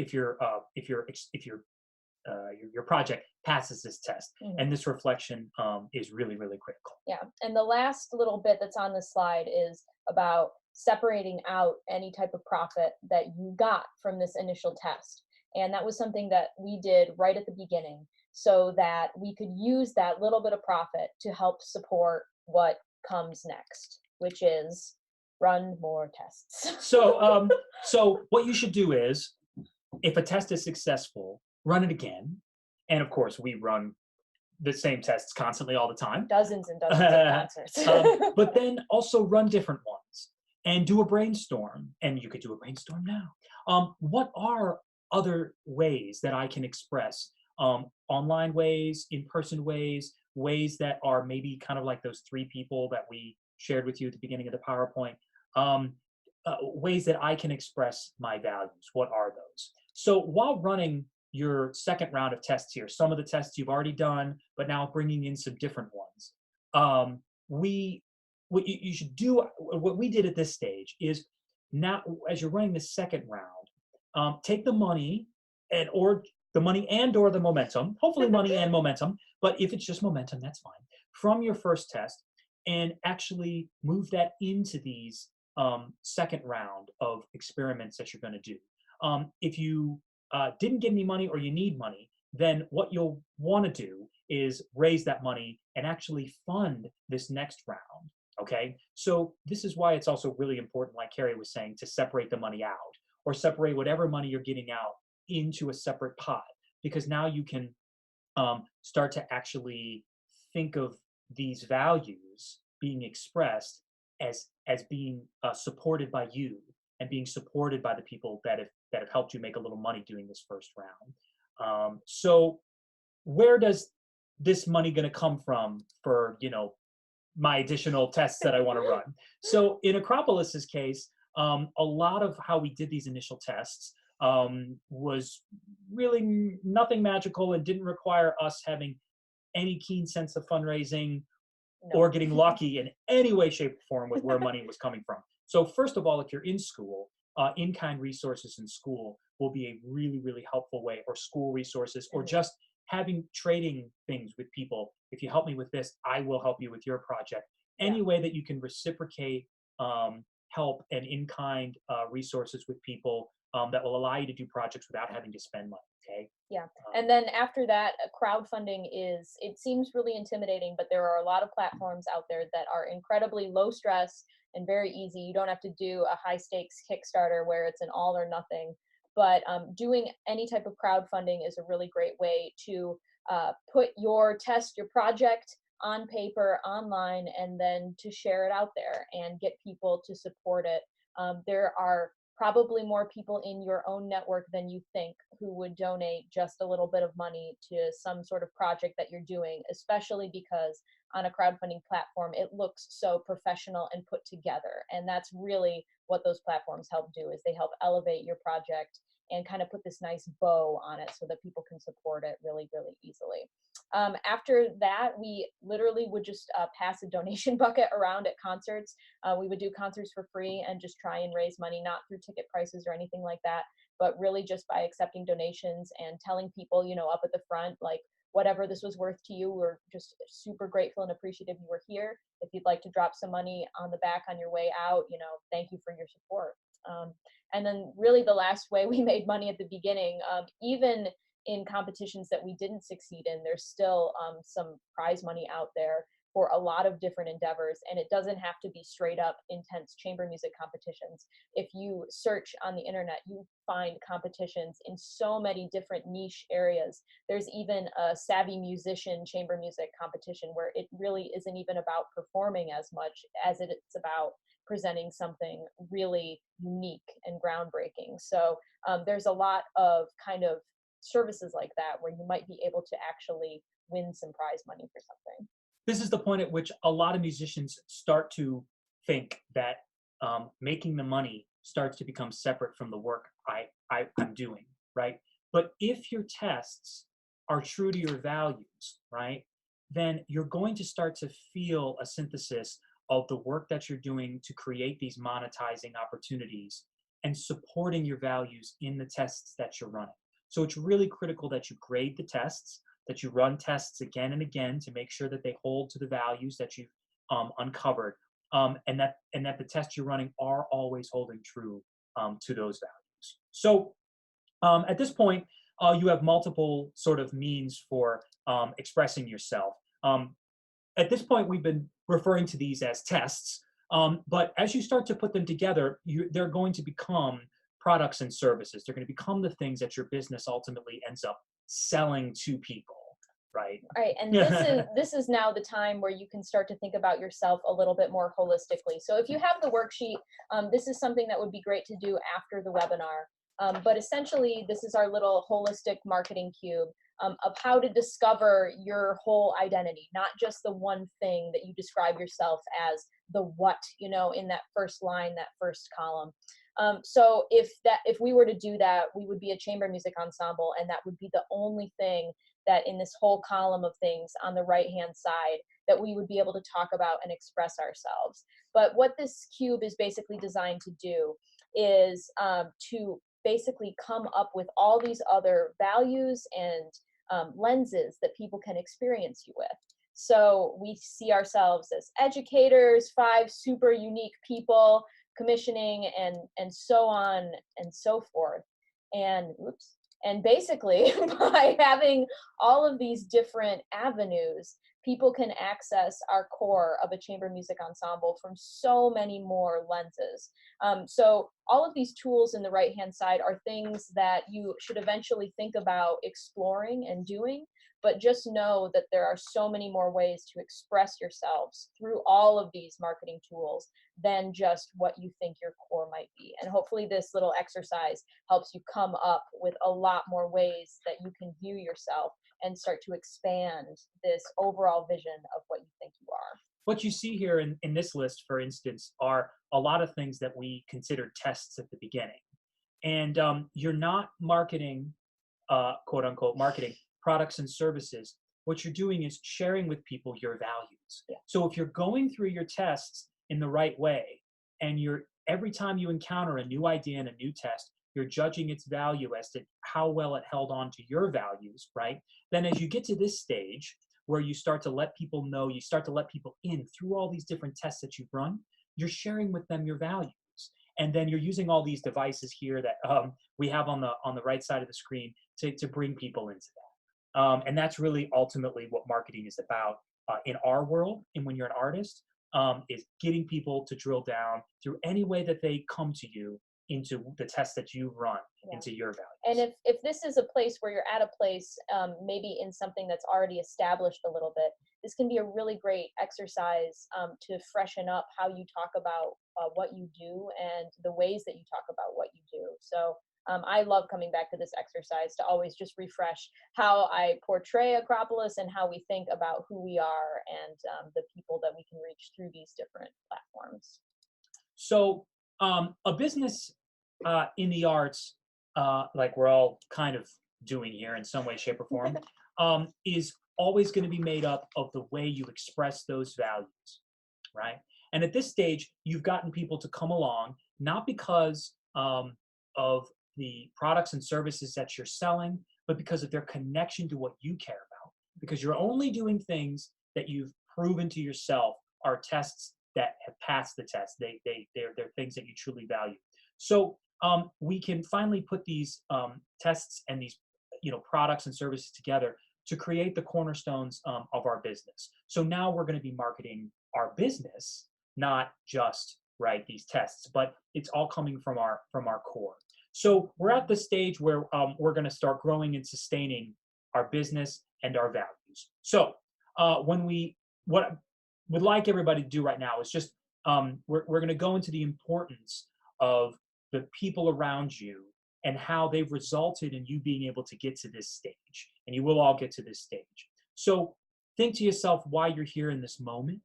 project passes this test, and this reflection is really, really critical. Yeah, and the last little bit that's on the slide is about separating out any type of profit that you got from this initial test. And that was something that we did right at the beginning so that we could use that little bit of profit to help support what comes next, which is run more tests. So what you should do is, if a test is successful, run it again. And of course, we run the same tests constantly all the time. Dozens and dozens of concerts. But then also run different ones and do a brainstorm. And you could do a brainstorm now. What are other ways that I can express? Online ways, in-person ways, ways that are maybe kind of like those 3 people that we shared with you at the beginning of the PowerPoint. Ways that I can express my values. What are those? So while running your second round of tests here, some of the tests you've already done, but now bringing in some different ones, what you should do, what we did at this stage is, now as you're running the second round, take the money or the momentum, hopefully money and momentum, but if it's just momentum, that's fine, from your first test, and actually move that into these second round of experiments that you're going to do. If you didn't get any money or you need money, then what you'll want to do is raise that money and actually fund this next round. Okay, so this is why it's also really important, like Kerri was saying, to separate the money out, or separate whatever money you're getting out into a separate pot, because now you can start to actually think of these values being expressed as being supported by you and being supported by the people that have helped you make a little money doing this first round. So where does this money going to come from for, my additional tests that I want to run? So in Akropolis's case, a lot of how we did these initial tests was really nothing magical and didn't require us having any keen sense of fundraising or getting lucky in any way, shape, or form with where money was coming from. So first of all, if you're in school, in-kind resources in school will be a really, really helpful way, or school resources, or just trading things with people. If you help me with this, I will help you with your project. Any way that you can reciprocate help and in-kind resources with people that will allow you to do projects without having to spend money. Okay. Yeah. And then after that, crowdfunding it seems really intimidating, but there are a lot of platforms out there that are incredibly low stress and very easy. You don't have to do a high stakes Kickstarter where it's an all or nothing. But doing any type of crowdfunding is a really great way to put your project on paper, online, and then to share it out there and get people to support it. There are probably more people in your own network than you think who would donate just a little bit of money to some sort of project that you're doing, especially because on a crowdfunding platform, it looks so professional and put together. And that's really what those platforms help do, is they help elevate your project and kind of put this nice bow on it so that people can support it really, really easily. After that, we literally would just pass a donation bucket around at concerts. We would do concerts for free and just try and raise money, not through ticket prices or anything like that, but really just by accepting donations and telling people, up at the front, like, whatever this was worth to you, we're just super grateful and appreciative you were here. If you'd like to drop some money on the back on your way out, thank you for your support. And then really the last way we made money at the beginning, even in competitions that we didn't succeed in, there's still some prize money out there for a lot of different endeavors, and it doesn't have to be straight up intense chamber music competitions. If you search on the internet, you find competitions in so many different niche areas. There's even a savvy musician chamber music competition where it really isn't even about performing as much as it's about presenting something really unique and groundbreaking. So there's a lot of kind of services like that where you might be able to actually win some prize money for something. This is the point at which a lot of musicians start to think that making the money starts to become separate from the work I'm doing, right? But if your tests are true to your values, right, then you're going to start to feel a synthesis of the work that you're doing to create these monetizing opportunities and supporting your values in the tests that you're running. So it's really critical that you grade the tests, that you run tests again and again to make sure that they hold to the values that you've uncovered, and that the tests you're running are always holding true to those values. So at this point, you have multiple sort of means for expressing yourself. At this point, we've been referring to these as tests, but as you start to put them together, they're going to become products and services. They're going to become the things that your business ultimately ends up selling to people, right? Right, and this is now the time where you can start to think about yourself a little bit more holistically. So if you have the worksheet, this is something that would be great to do after the webinar. But essentially, this is our little holistic marketing cube of how to discover your whole identity, not just the one thing that you describe yourself as, the what, you know, in that first line, that first column. So if we were to do that, we would be a chamber music ensemble, and that would be the only thing that in this whole column of things on the right-hand side that we would be able to talk about and express ourselves. But what this cube is basically designed to do is to basically come up with all these other values and lenses that people can experience you with. So we see ourselves as educators, 5 super unique people, commissioning, and so on and so forth. And basically, by having all of these different avenues, people can access our core of a chamber music ensemble from so many more lenses. So all of these tools in the right-hand side are things that you should eventually think about exploring and doing, but just know that there are so many more ways to express yourselves through all of these marketing tools than just what you think your core might be. And hopefully this little exercise helps you come up with a lot more ways that you can view yourself and start to expand this overall vision of what you think you are. What you see here in this list, for instance, are a lot of things that we considered tests at the beginning. And you're not marketing, quote unquote, marketing products and services. What you're doing is sharing with people your values. Yeah. So if you're going through your tests in the right way, and every time you encounter a new idea and a new test, you're judging its value as to how well it held on to your values, right? Then as you get to this stage where you start to let people know, you start to let people in through all these different tests that you've run, you're sharing with them your values. And then you're using all these devices here that we have on the right side of the screen to bring people into that. And that's really ultimately what marketing is about in our world. And when you're an artist, is getting people to drill down through any way that they come to you into the tests that you run, into your values. And if this is a place where you're at a place, maybe in something that's already established a little bit, this can be a really great exercise to freshen up how you talk about what you do and the ways that you talk about what you do. So I love coming back to this exercise to always just refresh how I portray Akropolis and how we think about who we are and the people that we can reach through these different platforms. So a business in the arts, like we're all kind of doing here in some way, shape, or form, is always going to be made up of the way you express those values, right? And at this stage, you've gotten people to come along, not because of the products and services that you're selling, but because of their connection to what you care about. Because you're only doing things that you've proven to yourself are tests that have passed the test. They're things that you truly value. So we can finally put these tests and these products and services together to create the cornerstones of our business. So now we're going to be marketing our business, not just these tests, but it's all coming from our core. So we're at the stage where we're going to start growing and sustaining our business and our values. So what I would like everybody to do right now is just we're going to go into the importance of the people around you and how they've resulted in you being able to get to this stage. And you will all get to this stage. So think to yourself why you're here in this moment,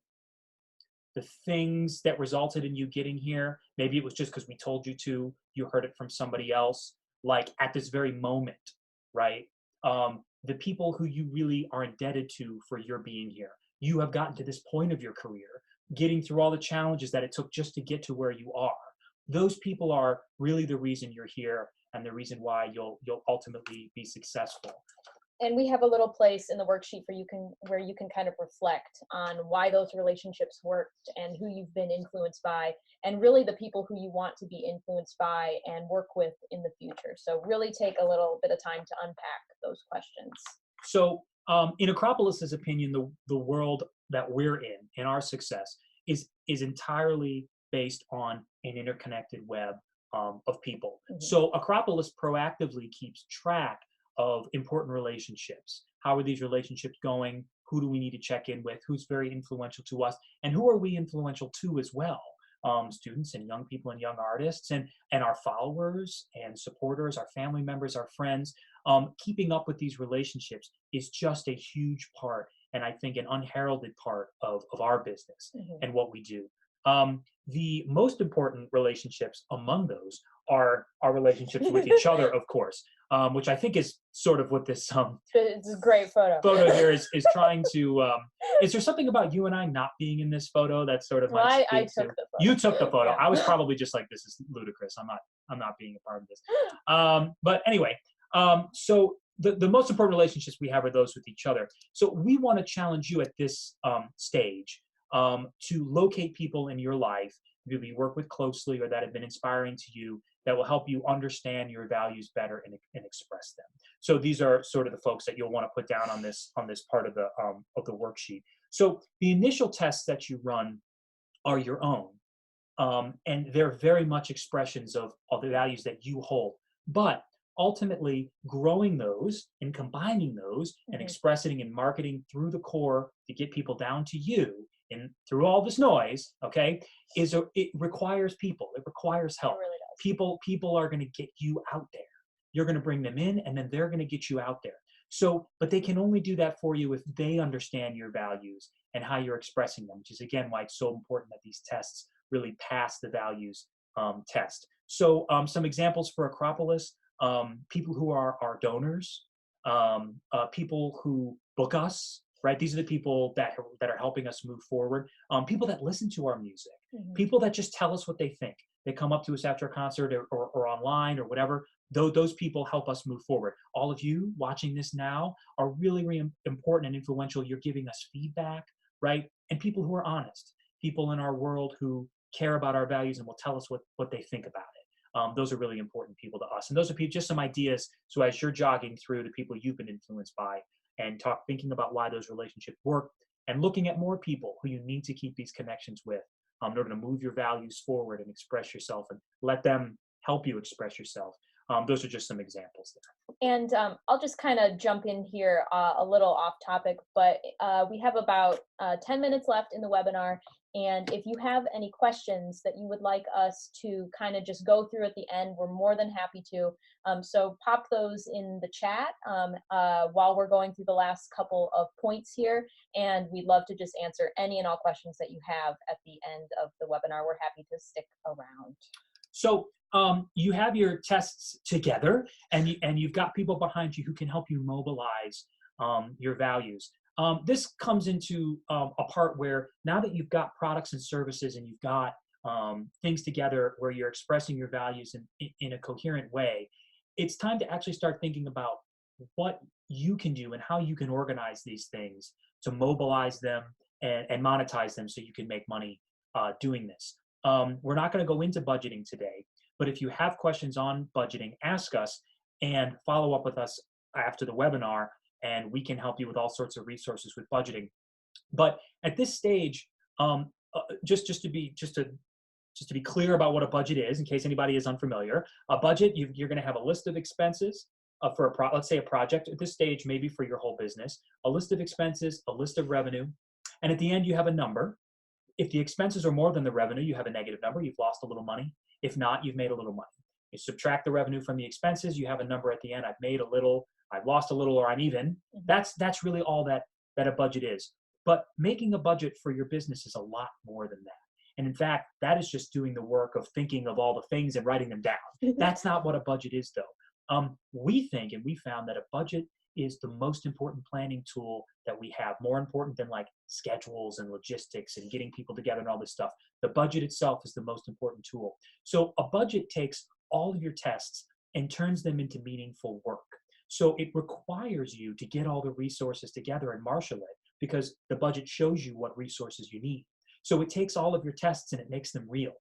the things that resulted in you getting here. Maybe it was just because we told you to, you heard it from somebody else, like at this very moment, right? The people who you really are indebted to for your being here. You have gotten to this point of your career, getting through all the challenges that it took just to get to where you are. Those people are really the reason you're here and the reason why you'll ultimately be successful. And we have a little place in the worksheet where you can kind of reflect on why those relationships worked and who you've been influenced by, and really the people who you want to be influenced by and work with in the future. So really take a little bit of time to unpack those questions. So in Akropolis's opinion, the world that we're in our success is entirely based on an interconnected web of people. Mm-hmm. So Akropolis proactively keeps track of important relationships. How are these relationships going? Who do we need to check in with? Who's very influential to us? And who are we influential to as well? Students and young people and young artists and our followers and supporters, our family members, our friends. Keeping up with these relationships is just a huge part, and I think an unheralded part of our business mm-hmm. and what we do. The most important relationships among those are our relationships with each other, of course, which I think is sort of what this it's a great photo here is trying to. Is there something about you and I not being in this photo that sort of I took the photo. You took the photo. Yeah. I was probably just like, this is ludicrous. I'm not being a part of this. But anyway, so the most important relationships we have are those with each other. So we want to challenge you at this stage to locate people in your life who you work with closely or that have been inspiring to you that will help you understand your values better and express them. So these are sort of the folks that you'll want to put down on this part of the worksheet. So the initial tests that you run are your own, and they're very much expressions of the values that you hold. But ultimately, growing those and combining those mm-hmm. and expressing and marketing through the core to get people down to you and through all this noise, okay, it requires people. It requires help. It really does. People are going to get you out there. You're going to bring them in, and then they're going to get you out there. So, but they can only do that for you if they understand your values and how you're expressing them, which is again why it's so important that these tests really pass the values test. So, some examples for Akropolis: people who are our donors, people who book us. Right, these are the people that are helping us move forward. People that listen to our music, mm-hmm. people that just tell us what they think. They come up to us after a concert or online or whatever. Those people help us move forward. All of you watching this now are really, really important and influential. You're giving us feedback, right? And people who are honest, people in our world who care about our values and will tell us what they think about it. Those are really important people to us. And those are just some ideas. So as you're jogging through the people you've been influenced by, and thinking about why those relationships work and looking at more people who you need to keep these connections with in order to move your values forward and express yourself and let them help you express yourself. Those are just some examples there. And I'll just kind of jump in here a little off topic, but we have about 10 minutes left in the webinar. And if you have any questions that you would like us to kind of just go through at the end, we're more than happy to. So pop those in the chat while we're going through the last couple of points here. And we'd love to just answer any and all questions that you have at the end of the webinar. We're happy to stick around. So you have your tests together, and you've got people behind you who can help you mobilize your values. This comes into a part where now that you've got products and services and you've got things together where you're expressing your values in a coherent way, it's time to actually start thinking about what you can do and how you can organize these things to mobilize them and monetize them so you can make money doing this. We're not going to go into budgeting today, but if you have questions on budgeting, ask us and follow up with us after the webinar, and we can help you with all sorts of resources with budgeting. But at this stage, just to be clear about what a budget is, in case anybody is unfamiliar, a budget, you're going to have a list of expenses for let's say a project at this stage, maybe for your whole business, a list of expenses, a list of revenue, and at the end you have a number. If the expenses are more than the revenue, you have a negative number. You've lost a little money. If not, you've made a little money. You subtract the revenue from the expenses, you have a number at the end. I've made a little, I've lost a little, or I'm even. That's really all that a budget is. But making a budget for your business is a lot more than that. And in fact, that is just doing the work of thinking of all the things and writing them down. That's not what a budget is, though. We think, and we found, that a budget is the most important planning tool that we have, more important than like schedules and logistics and getting people together and all this stuff. The budget itself is the most important tool. So a budget takes all of your tests and turns them into meaningful work. So it requires you to get all the resources together and marshal it, because the budget shows you what resources you need. So it takes all of your tests and it makes them real,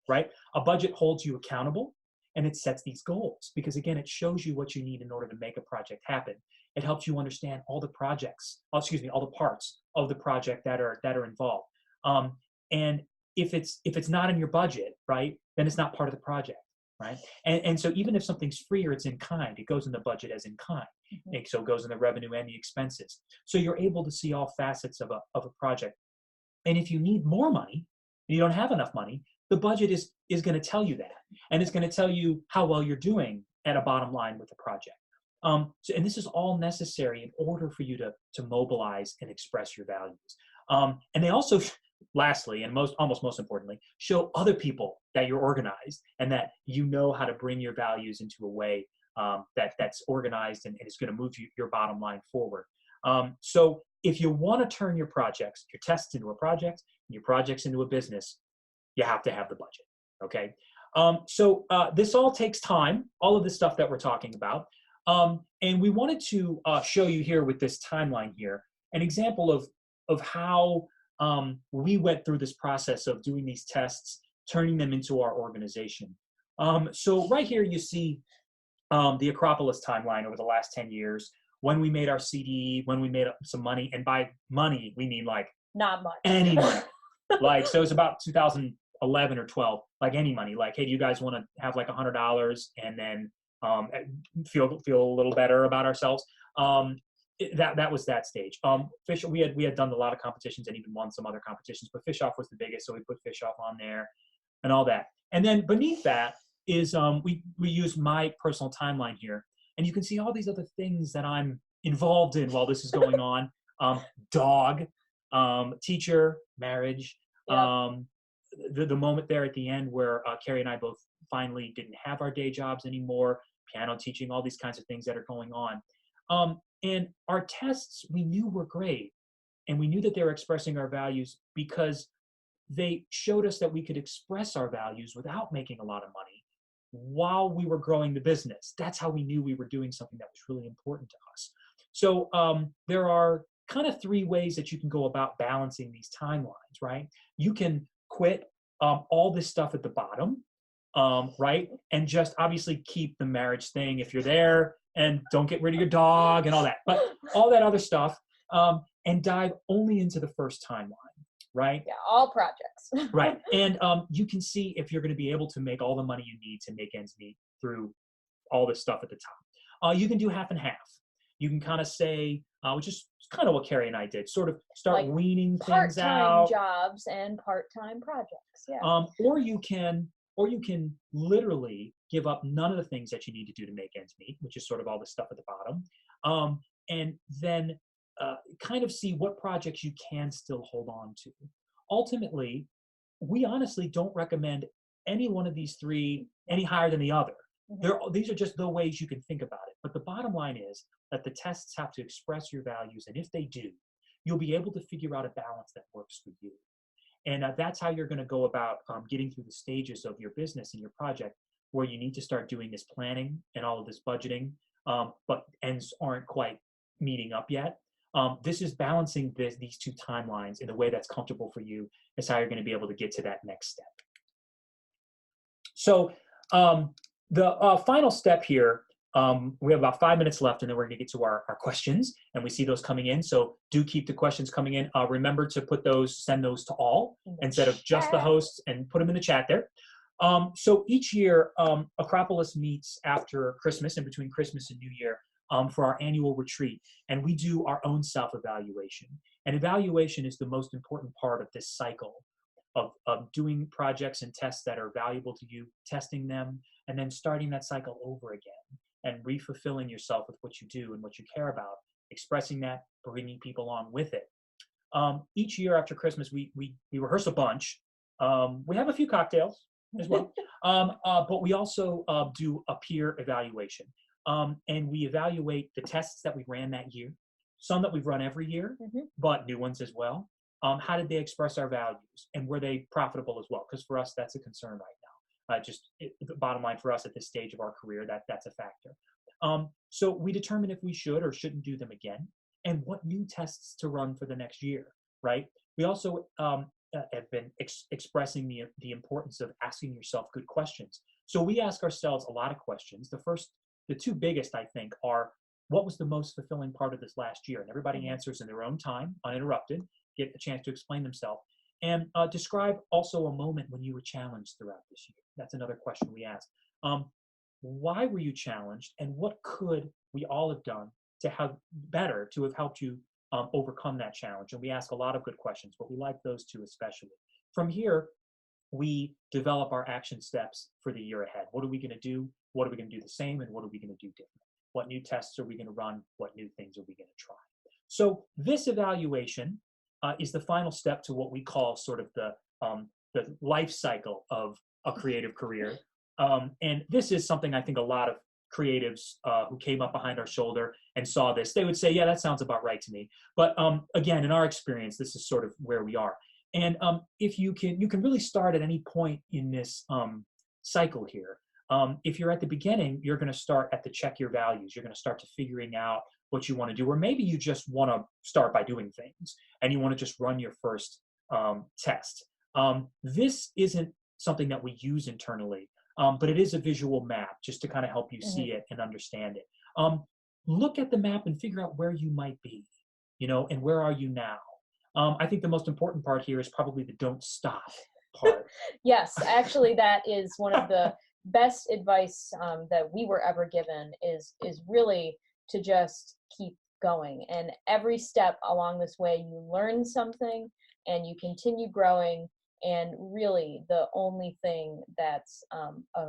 right? A budget holds you accountable, and it sets these goals, because again, it shows you what you need in order to make a project happen. It helps you understand all the all the parts of the project that are involved. And if it's not in your budget, right, then it's not part of the project, right? And so even if something's free or it's in kind, it goes in the budget as in kind. And so it goes in the revenue and the expenses. So you're able to see all facets of a project. And if you need more money, and you don't have enough money, the budget is going to tell you that. And it's going to tell you how well you're doing at a bottom line with the project. And this is all necessary in order for you to mobilize and express your values. And they also, lastly, and almost most importantly, show other people that you're organized and that you know how to bring your values into a way that's organized and is going to move your bottom line forward. So if you want to turn your projects, your tests into a project, and your projects into a business, you have to have the budget, okay? So this all takes time, all of this stuff that we're talking about. And we wanted to show you here with this timeline here, an example of how we went through this process of doing these tests, turning them into our organization. So right here you see the Akropolis timeline over the last 10 years, when we made our CD, when we made some money, and by money, we mean like not much. Any money. Like, so it's about 2011 or 12, like any money. Like, hey, do you guys want to have like $100 and then feel a little better about ourselves? That was that stage. We had done a lot of competitions and even won some other competitions, but Fish Off was the biggest, so we put Fish Off on there and all that. And then beneath that is we use my personal timeline here, and you can see all these other things that I'm involved in while this is going on. Dog, teacher, marriage. Yep. The moment there at the end where Kerri and I both finally didn't have our day jobs anymore, piano teaching, all these kinds of things that are going on. And our tests, we knew were great, and we knew that they were expressing our values because they showed us that we could express our values without making a lot of money while we were growing the business. That's how we knew we were doing something that was really important to us. So there are kind of three ways that you can go about balancing these timelines, right? You can quit all this stuff at the bottom, right? And just obviously keep the marriage thing if you're there, and don't get rid of your dog and all that. But all that other stuff, and dive only into the first timeline, right? Yeah, all projects. Right. And you can see if you're going to be able to make all the money you need to make ends meet through all this stuff at the top. You can do half and half. You can kind of say, which is kind of what Kerri and I did, sort of start like weaning things out. Part-time jobs and part-time projects, yeah. Or you can literally give up none of the things that you need to do to make ends meet, which is sort of all the stuff at the bottom, and then kind of see what projects you can still hold on to. Ultimately, we honestly don't recommend any one of these three any higher than the other. These are just the ways you can think about it. But the bottom line is that the tests have to express your values, and if they do, you'll be able to figure out a balance that works for you. And that's how you're going to go about getting through the stages of your business and your project, where you need to start doing this planning and all of this budgeting, but ends aren't quite meeting up yet. This is balancing these two timelines in a way that's comfortable for you. Is how you're going to be able to get to that next step. So the final step here We have about 5 minutes left, and then we're going to get to our questions, and we see those coming in. So do keep the questions coming in. Remember to send those to all instead of just the hosts, and put them in the chat there. So each year, Akropolis meets after Christmas and between Christmas and New Year for our annual retreat, and we do our own self-evaluation. And evaluation is the most important part of this cycle of doing projects and tests that are valuable to you, testing them, and then starting that cycle over again and re-fulfilling yourself with what you do and what you care about, expressing that, bringing people along with it. Each year after Christmas, we rehearse a bunch. We have a few cocktails as well, but we also do a peer evaluation. And we evaluate the tests that we ran that year, some that we've run every year, but new ones as well. How did they express our values, and were they profitable as well? Because for us, that's a concern right now. The bottom line for us at this stage of our career, that's a factor. So we determine if we should or shouldn't do them again, and what new tests to run for the next year, right? We also have been expressing the importance of asking yourself good questions. So we ask ourselves a lot of questions. The two biggest, I think, are, what was the most fulfilling part of this last year? And everybody answers in their own time, uninterrupted, get a chance to explain themselves. And describe also a moment when you were challenged throughout this year. That's another question we ask. Why were you challenged, and what could we all have done to have helped you overcome that challenge? And we ask a lot of good questions, but we like those two especially. From here, we develop our action steps for the year ahead. What are we going to do? What are we going to do the same? And what are we going to do different? What new tests are we going to run? What new things are we going to try? So this evaluation is the final step to what we call sort of the life cycle of a creative career. And this is something I think a lot of creatives who came up behind our shoulder and saw this, they would say, yeah, that sounds about right to me. But again, in our experience, this is sort of where we are. And if you can really start at any point in this cycle here. If you're at the beginning, you're going to start at the check your values. You're going to start to figuring out what you want to do, or maybe you just want to start by doing things and you want to just run your first test. This isn't something that we use internally, but it is a visual map just to kind of help you see it and understand it. Look at the map and figure out where you might be, and where are you now? I think the most important part here is probably the don't stop part. Yes, actually, that is one of the best advice that we were ever given is really to just keep going. And every step along this way, you learn something and you continue growing. And really, the only thing that's a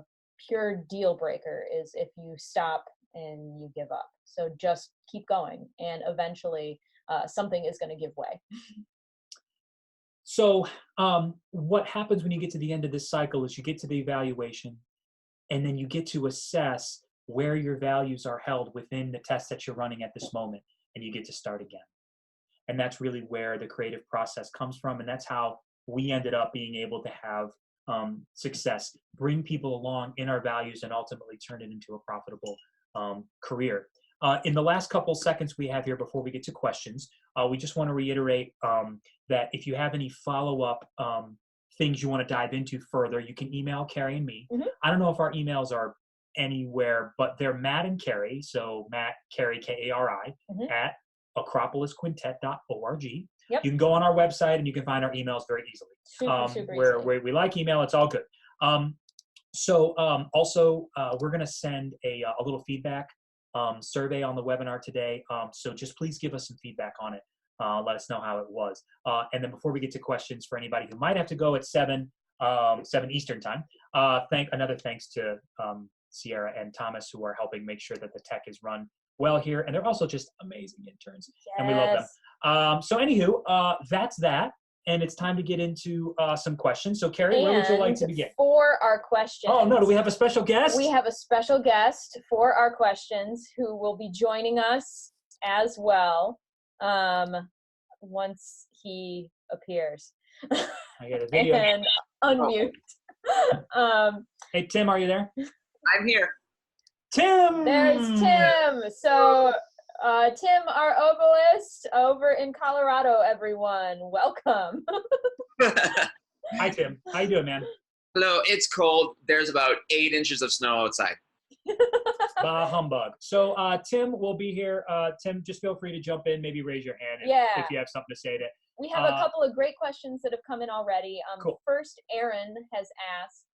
pure deal breaker is if you stop and you give up. So just keep going, and eventually something is going to give way. So what happens when you get to the end of this cycle is you get to the evaluation, and then you get to assess where your values are held within the test that you're running at this moment, and you get to start again. And that's really where the creative process comes from, and that's how we ended up being able to have success, bring people along in our values, and ultimately turn it into a profitable career. In the last couple seconds we have here before we get to questions, we just want to reiterate that if you have any follow-up things you want to dive into further, you can email Kerri and me. I don't know if our emails are anywhere, but they're Matt and Kerri, so Matt, Kerri, K-A-R-I, at akropolisquintet.org. Yep. You can go on our website and you can find our emails very easily. Super where we like email, it's all good. Also, we're going to send a little feedback survey on the webinar today. So just please give us some feedback on it. Let us know how it was. And then before we get to questions for anybody who might have to go at 7 Eastern time, another thanks to Sierra and Thomas, who are helping make sure that the tech is run well here. And they're also just amazing interns. Yes. And we love them. So anywho, that's that. And it's time to get into some questions. So Kerri, where would you like to begin? For our questions. Oh, no, do we have a special guest? We have a special guest for our questions who will be joining us as well once he appears. I got a video. And unmute. Hey, Tim, are you there? I'm here. Tim! There's Tim. So Tim, our oboist over in Colorado, everyone. Welcome. Hi, Tim. How you doing, man? Hello. It's cold. There's about 8 inches of snow outside. Bah humbug. So Tim will be here. Tim, just feel free to jump in, maybe raise your hand if you have something to say. We have a couple of great questions that have come in already. Cool. First, Aaron has asked,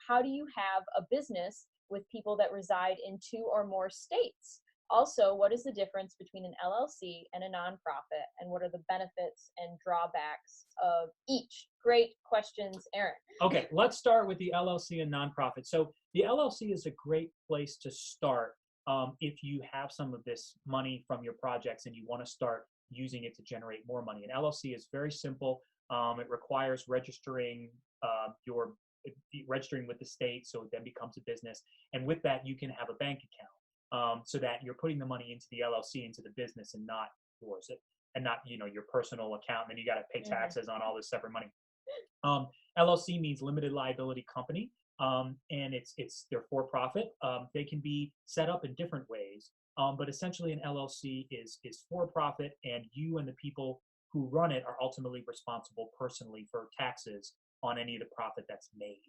how do you have a business with people that reside in 2 or more states? Also, what is the difference between an LLC and a nonprofit, and what are the benefits and drawbacks of each? Great questions, Aaron. Okay, let's start with the LLC and nonprofit. So the LLC is a great place to start if you have some of this money from your projects and you want to start using it to generate more money. An LLC is very simple. It requires registering with the state, so it then becomes a business. And with that, you can have a bank account. So that you're putting the money into the LLC, into the business, and not yours, and not your personal account. And then you got to pay taxes on all this separate money. LLC means limited liability company, and they're for profit. They can be set up in different ways, but essentially an LLC is for profit, and you and the people who run it are ultimately responsible personally for taxes on any of the profit that's made.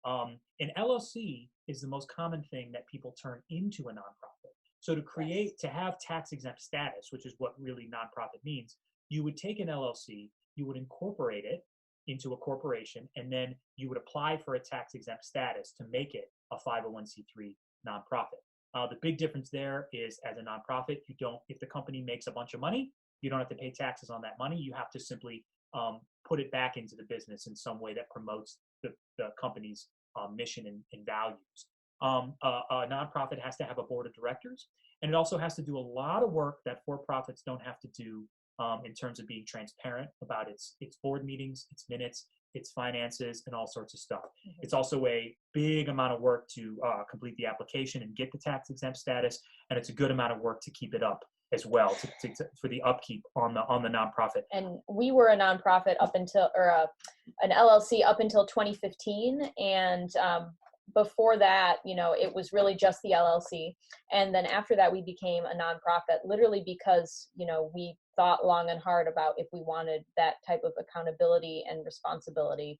An LLC is the most common thing that people turn into a nonprofit. So to have tax exempt status, which is what really nonprofit means, you would take an LLC, you would incorporate it into a corporation, and then you would apply for a tax exempt status to make it a 501c3 nonprofit. The big difference there is, as a nonprofit, if the company makes a bunch of money, you don't have to pay taxes on that money. You have to simply put it back into the business in some way that promotes the company's mission and values. A nonprofit has to have a board of directors, and it also has to do a lot of work that for-profits don't have to do in terms of being transparent about its board meetings, its minutes, its finances, and all sorts of stuff. It's also a big amount of work to complete the application and get the tax exempt status, and it's a good amount of work to keep it up as well, for the upkeep on the nonprofit. And we were a nonprofit an LLC up until 2015, and before that, it was really just the LLC. And then after that, we became a nonprofit, literally because, we thought long and hard about if we wanted that type of accountability and responsibility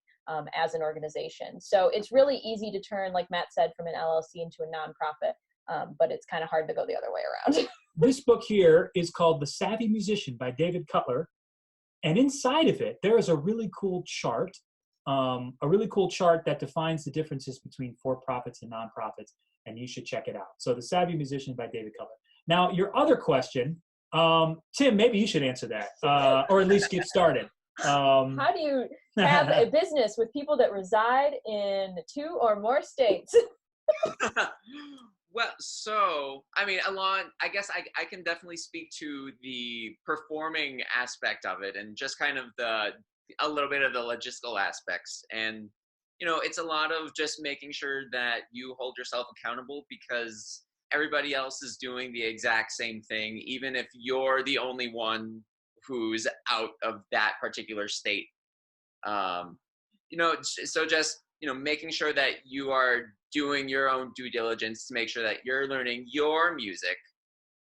as an organization. So it's really easy to turn, like Matt said, from an LLC into a nonprofit, but it's kind of hard to go the other way around. This book here is called The Savvy Musician by David Cutler. And inside of it, there is a really cool chart that defines the differences between for-profits and nonprofits, and you should check it out. So The Savvy Musician by David Cutler. Now, your other question, Tim, maybe you should answer that, or at least get started. How do you have a business with people that reside in 2 or more states? Well, so, I mean, I guess I can definitely speak to the performing aspect of it, and just kind of a little bit of the logistical aspects. And, it's a lot of just making sure that you hold yourself accountable, because everybody else is doing the exact same thing, even if you're the only one who's out of that particular state. So just, making sure that you are doing your own due diligence to make sure that you're learning your music,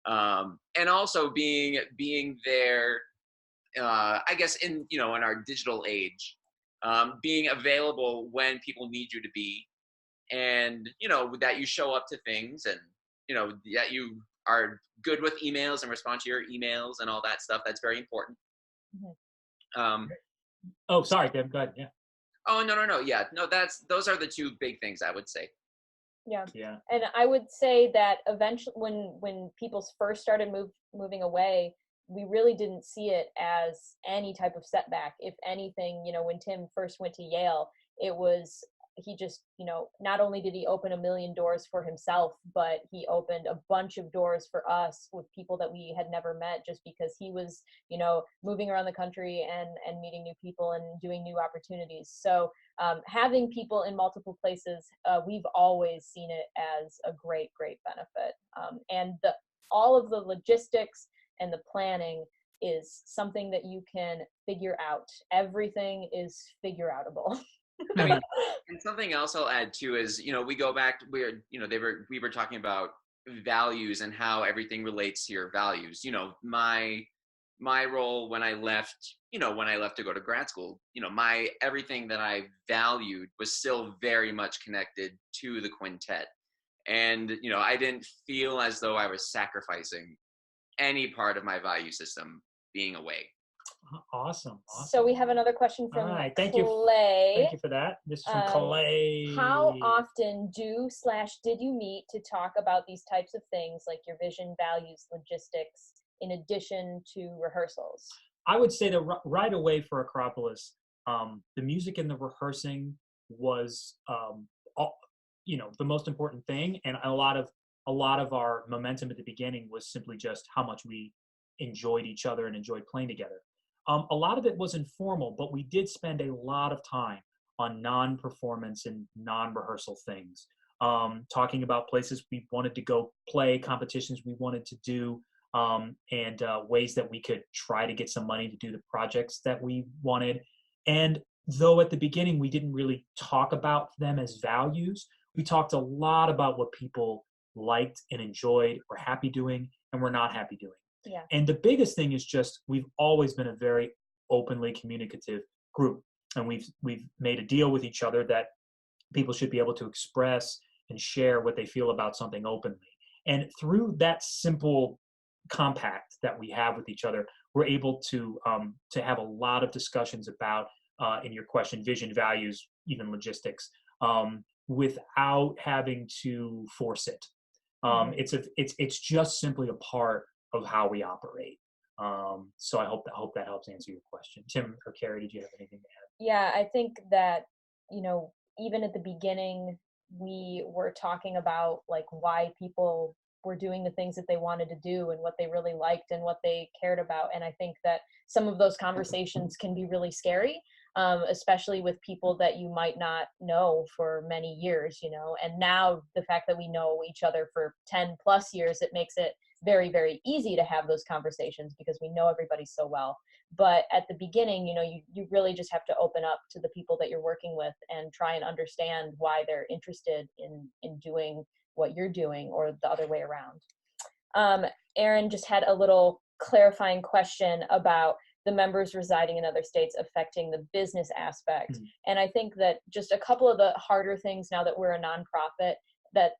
and also being there, I guess in our digital age, being available when people need you to be, and that you show up to things, and that you are good with emails and respond to your emails and all that stuff. That's very important. Oh, sorry, Deb, go ahead. Yeah. Oh, no. Yeah, no, those are the 2 big things I would say. Yeah. And I would say that eventually when people first started moving away, we really didn't see it as any type of setback. If anything, when Tim first went to Yale, he just, not only did he open 1 million doors for himself, but he opened a bunch of doors for us with people that we had never met, just because he was, moving around the country and meeting new people and doing new opportunities. So having people in multiple places, we've always seen it as a great, great benefit. And all of the logistics and the planning is something that you can figure out. Everything is figure-outable. I mean, and something else I'll add too is, we go back, we were talking about values and how everything relates to your values. My role when I left to go to grad school, everything that I valued was still very much connected to the quintet. And, you know, I didn't feel as though I was sacrificing any part of my value system being away. Awesome. So we have another question from All right. Clay. Thank you for that. This is from Clay. How often did you meet to talk about these types of things, like your vision, values, logistics, in addition to rehearsals? I would say that right away for Akropolis, the music and the rehearsing was, the most important thing. And a lot of our momentum at the beginning was simply just how much we enjoyed each other and enjoyed playing together. A lot of it was informal, but we did spend a lot of time on non-performance and non-rehearsal things, talking about places we wanted to go play, competitions we wanted to do, and ways that we could try to get some money to do the projects that we wanted. And though at the beginning we didn't really talk about them as values, we talked a lot about what people liked and enjoyed, were happy doing, and were not happy doing. Yeah. And the biggest thing is just we've always been a very openly communicative group, and we've made a deal with each other that people should be able to express and share what they feel about something openly. And through that simple compact that we have with each other, we're able to have a lot of discussions about, in your question, vision, values, even logistics, without having to force it. It's just simply a part of how we operate. So I hope that helps answer your question. Tim or Kerri, did you have anything to add? Yeah, I think that, even at the beginning, we were talking about like why people were doing the things that they wanted to do and what they really liked and what they cared about. And I think that some of those conversations can be really scary, especially with people that you might not know for many years, and now the fact that we know each other for 10 plus years, it makes it very, very easy to have those conversations because we know everybody so well. But at the beginning, you really just have to open up to the people that you're working with and try and understand why they're interested in doing what you're doing or the other way around. Aaron just had a little clarifying question about the members residing in other states affecting the business aspect. Mm-hmm. And I think that just a couple of the harder things now that we're a nonprofit that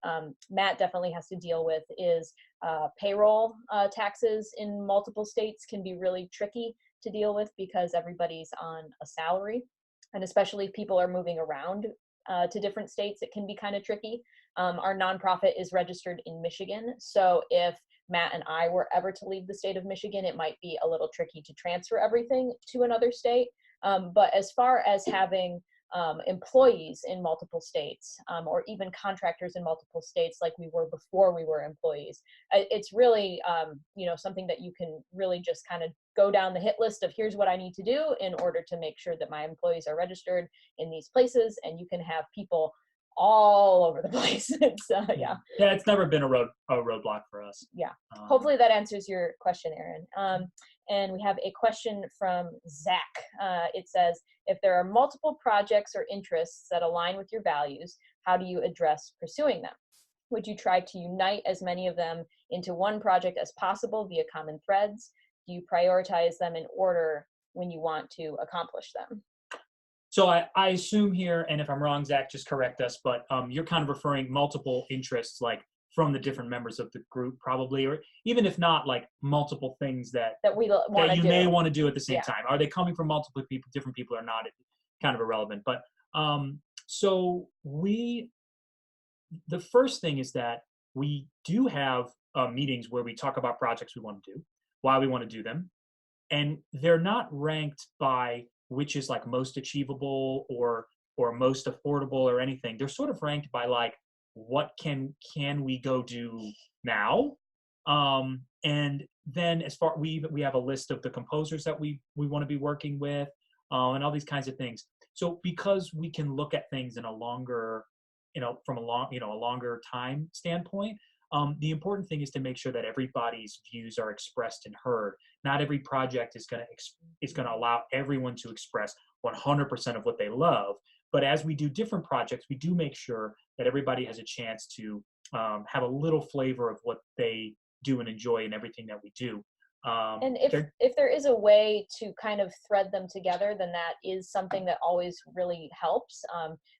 Matt definitely has to deal with is payroll taxes in multiple states can be really tricky to deal with because everybody's on a salary. And especially if people are moving around to different states, it can be kind of tricky. Our nonprofit is registered in Michigan. So if Matt and I were ever to leave the state of Michigan, it might be a little tricky to transfer everything to another state. But as far as having employees in multiple states or even contractors in multiple states like we were before we were employees, it's really something that you can really just kind of go down the hit list of here's what I need to do in order to make sure that my employees are registered in these places, and you can have people all over the place. It's never been a roadblock for us. Hopefully that answers your question, Aaron. And we have a question from Zach. It says, if there are multiple projects or interests that align with your values, how do you address pursuing them? Would you try to unite as many of them into one project as possible via common threads? Do you prioritize them in order when you want to accomplish them? So I assume here, and if I'm wrong, Zach, just correct us, but you're kind of referring multiple interests, like from the different members of the group, probably, or even if not, like multiple things that you may want to do at the same time. Are they coming from multiple people, different people, or not? It's kind of irrelevant. But so the first thing is that we do have meetings where we talk about projects we want to do, why we want to do them, and they're not ranked by which is like most achievable or most affordable or anything. They're sort of ranked by like, what can we go do now? And then as far, we have a list of the composers that we want to be working with, and all these kinds of things. So because we can look at things in a longer, from a longer time standpoint, the important thing is to make sure that everybody's views are expressed and heard. Not every project is going to allow everyone to express 100% of what they love. But as we do different projects, we do make sure that everybody has a chance to have a little flavor of what they do and enjoy in everything that we do. And if there is a way to kind of thread them together, then that is something that always really helps.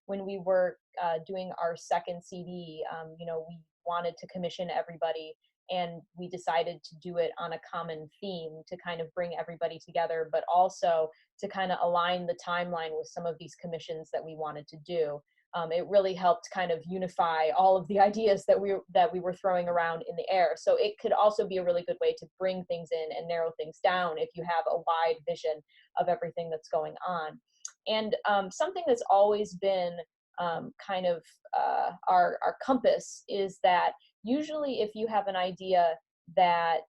When we were doing our second CD, we wanted to commission everybody, and we decided to do it on a common theme to kind of bring everybody together, but also to kind of align the timeline with some of these commissions that we wanted to do. It really helped kind of unify all of the ideas that we were throwing around in the air. So it could also be a really good way to bring things in and narrow things down if you have a wide vision of everything that's going on. And something that's always been kind of our compass is that usually if you have an idea that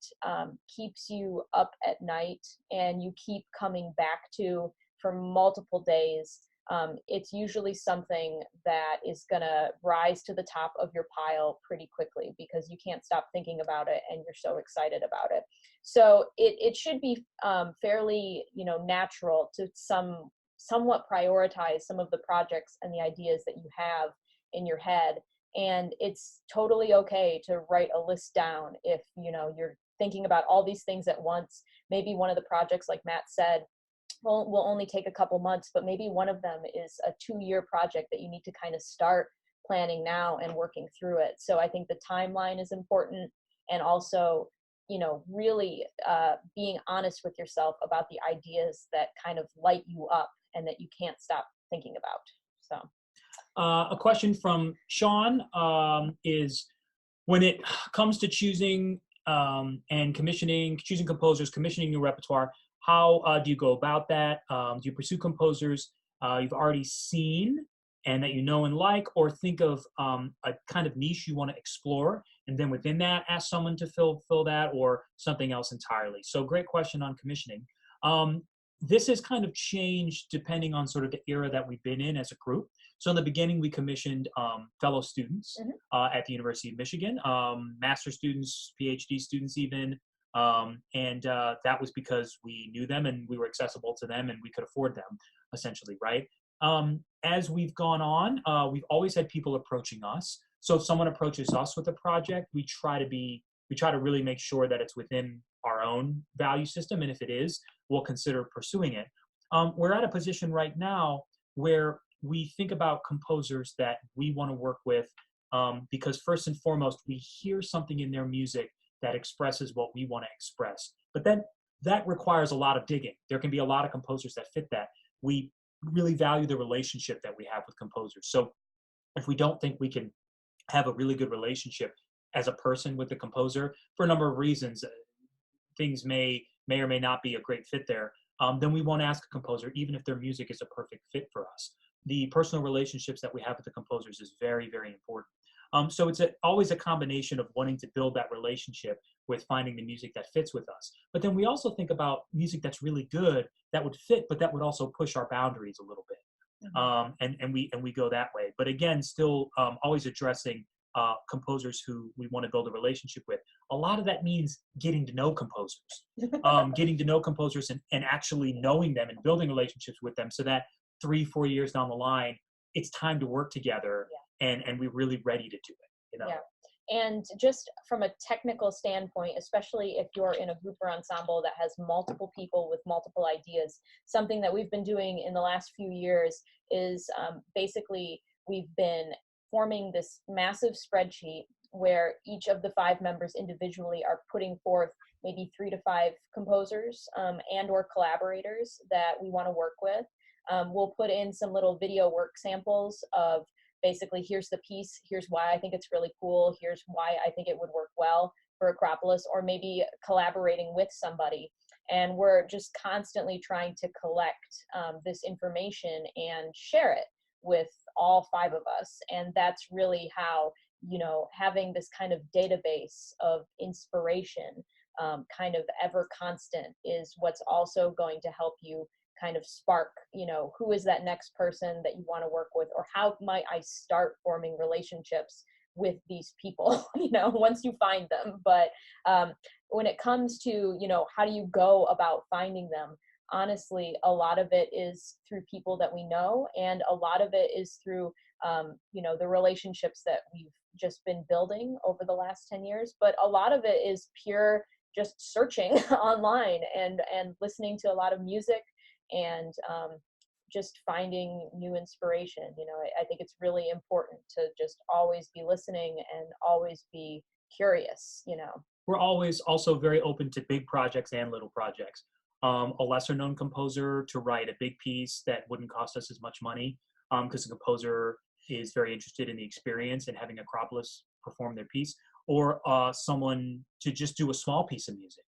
keeps you up at night and you keep coming back to for multiple days, it's usually something that is going to rise to the top of your pile pretty quickly because you can't stop thinking about it and you're so excited about it. So it should be fairly, natural to somewhat prioritize some of the projects and the ideas that you have in your head. And it's totally okay to write a list down if, you're thinking about all these things at once. Maybe one of the projects, like Matt said, will only take a couple months, but maybe one of them is a 2-year project that you need to kind of start planning now and working through it. So I think the timeline is important, and also, really being honest with yourself about the ideas that kind of light you up and that you can't stop thinking about. So. A question from Sean is, when it comes to choosing and choosing composers, commissioning your repertoire, how do you go about that? Do you pursue composers you've already seen and that you know and like, or think of a kind of niche you want to explore, and then within that ask someone to fill that, or something else entirely? So great question on commissioning. This has kind of changed depending on sort of the era that we've been in as a group. So in the beginning, we commissioned fellow students at the University of Michigan, master's students, PhD students even, and that was because we knew them and we were accessible to them and we could afford them, essentially, right? As we've gone on, we've always had people approaching us. So if someone approaches us with a project, we try to really make sure that it's within our own value system, and if it is, we'll consider pursuing it. We're at a position right now where we think about composers that we want to work with because first and foremost, we hear something in their music that expresses what we want to express. But then that requires a lot of digging. There can be a lot of composers that fit that. We really value the relationship that we have with composers. So if we don't think we can have a really good relationship as a person with the composer, for a number of reasons, things may or may not be a great fit there, then we won't ask a composer, even if their music is a perfect fit for us. The personal relationships that we have with the composers is very, very important. So it's always a combination of wanting to build that relationship with finding the music that fits with us. But then we also think about music that's really good, that would fit, but that would also push our boundaries a little bit. And we go that way. But again, still always addressing composers who we want to build a relationship with. A lot of that means getting to know composers, and actually knowing them and building relationships with them so that 3-4 years down the line, it's time to work together. And we're really ready to do it, Yeah. And just from a technical standpoint, especially if you're in a group or ensemble that has multiple people with multiple ideas, something that we've been doing in the last few years is basically we've been forming this massive spreadsheet where each of the 5 members individually are putting forth maybe 3 to 5 composers and or collaborators that we want to work with. We'll put in some little video work samples of basically, here's the piece, here's why I think it's really cool, here's why I think it would work well for Akropolis, or maybe collaborating with somebody. And we're just constantly trying to collect this information and share it with all 5 of us. And that's really how, having this kind of database of inspiration, kind of ever constant, is what's also going to help you kind of spark, who is that next person that you want to work with, or how might I start forming relationships with these people, once you find them. But when it comes to, how do you go about finding them? Honestly, a lot of it is through people that we know, and a lot of it is through, the relationships that we've just been building over the last 10 years. But a lot of it is pure just searching online and listening to a lot of music and just finding new inspiration. You know, I think it's really important to just always be listening and always be curious, you know. We're always also very open to big projects and little projects. A lesser known composer to write a big piece that wouldn't cost us as much money, because the composer is very interested in the experience and having Akropolis perform their piece, or someone to just do a small piece of music,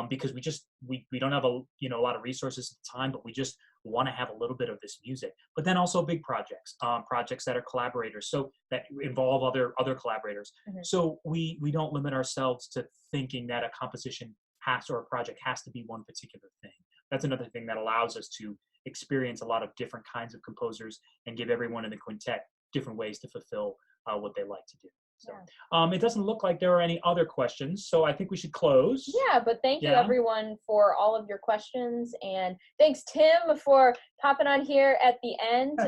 because we don't have a lot of resources at the time, but we just want to have a little bit of this music. But then also big projects, projects that are collaborators, so that involve other collaborators. Mm-hmm. So we don't limit ourselves to thinking that a composition or a project has to be one particular thing. That's another thing that allows us to experience a lot of different kinds of composers and give everyone in the quintet different ways to fulfill what they like to do. So it doesn't look like there are any other questions, so I think we should close. Yeah, but thank you everyone for all of your questions, and thanks Tim for popping on here at the end.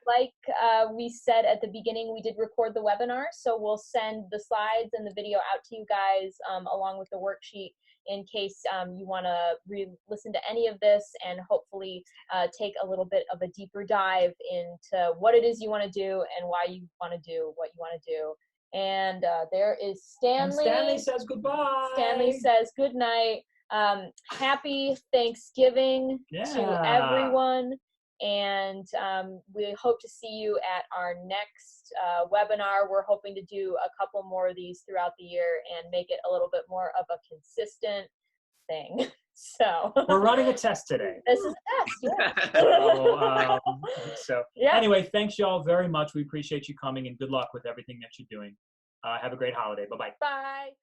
Like we said at the beginning, we did record the webinar, so we'll send the slides and the video out to you guys along with the worksheet in case you want to re-listen to any of this and hopefully take a little bit of a deeper dive into what it is you want to do and why you want to do what you want to do. And there is Stanley. And Stanley says goodbye. Stanley says good night. Happy Thanksgiving to everyone. And we hope to see you at our next webinar. We're hoping to do a couple more of these throughout the year and make it a little bit more of a consistent thing. So we're running a test today. This is a test, yeah. So anyway, thanks y'all very much. We appreciate you coming, and good luck with everything that you're doing. Have a great holiday. Bye-bye. Bye.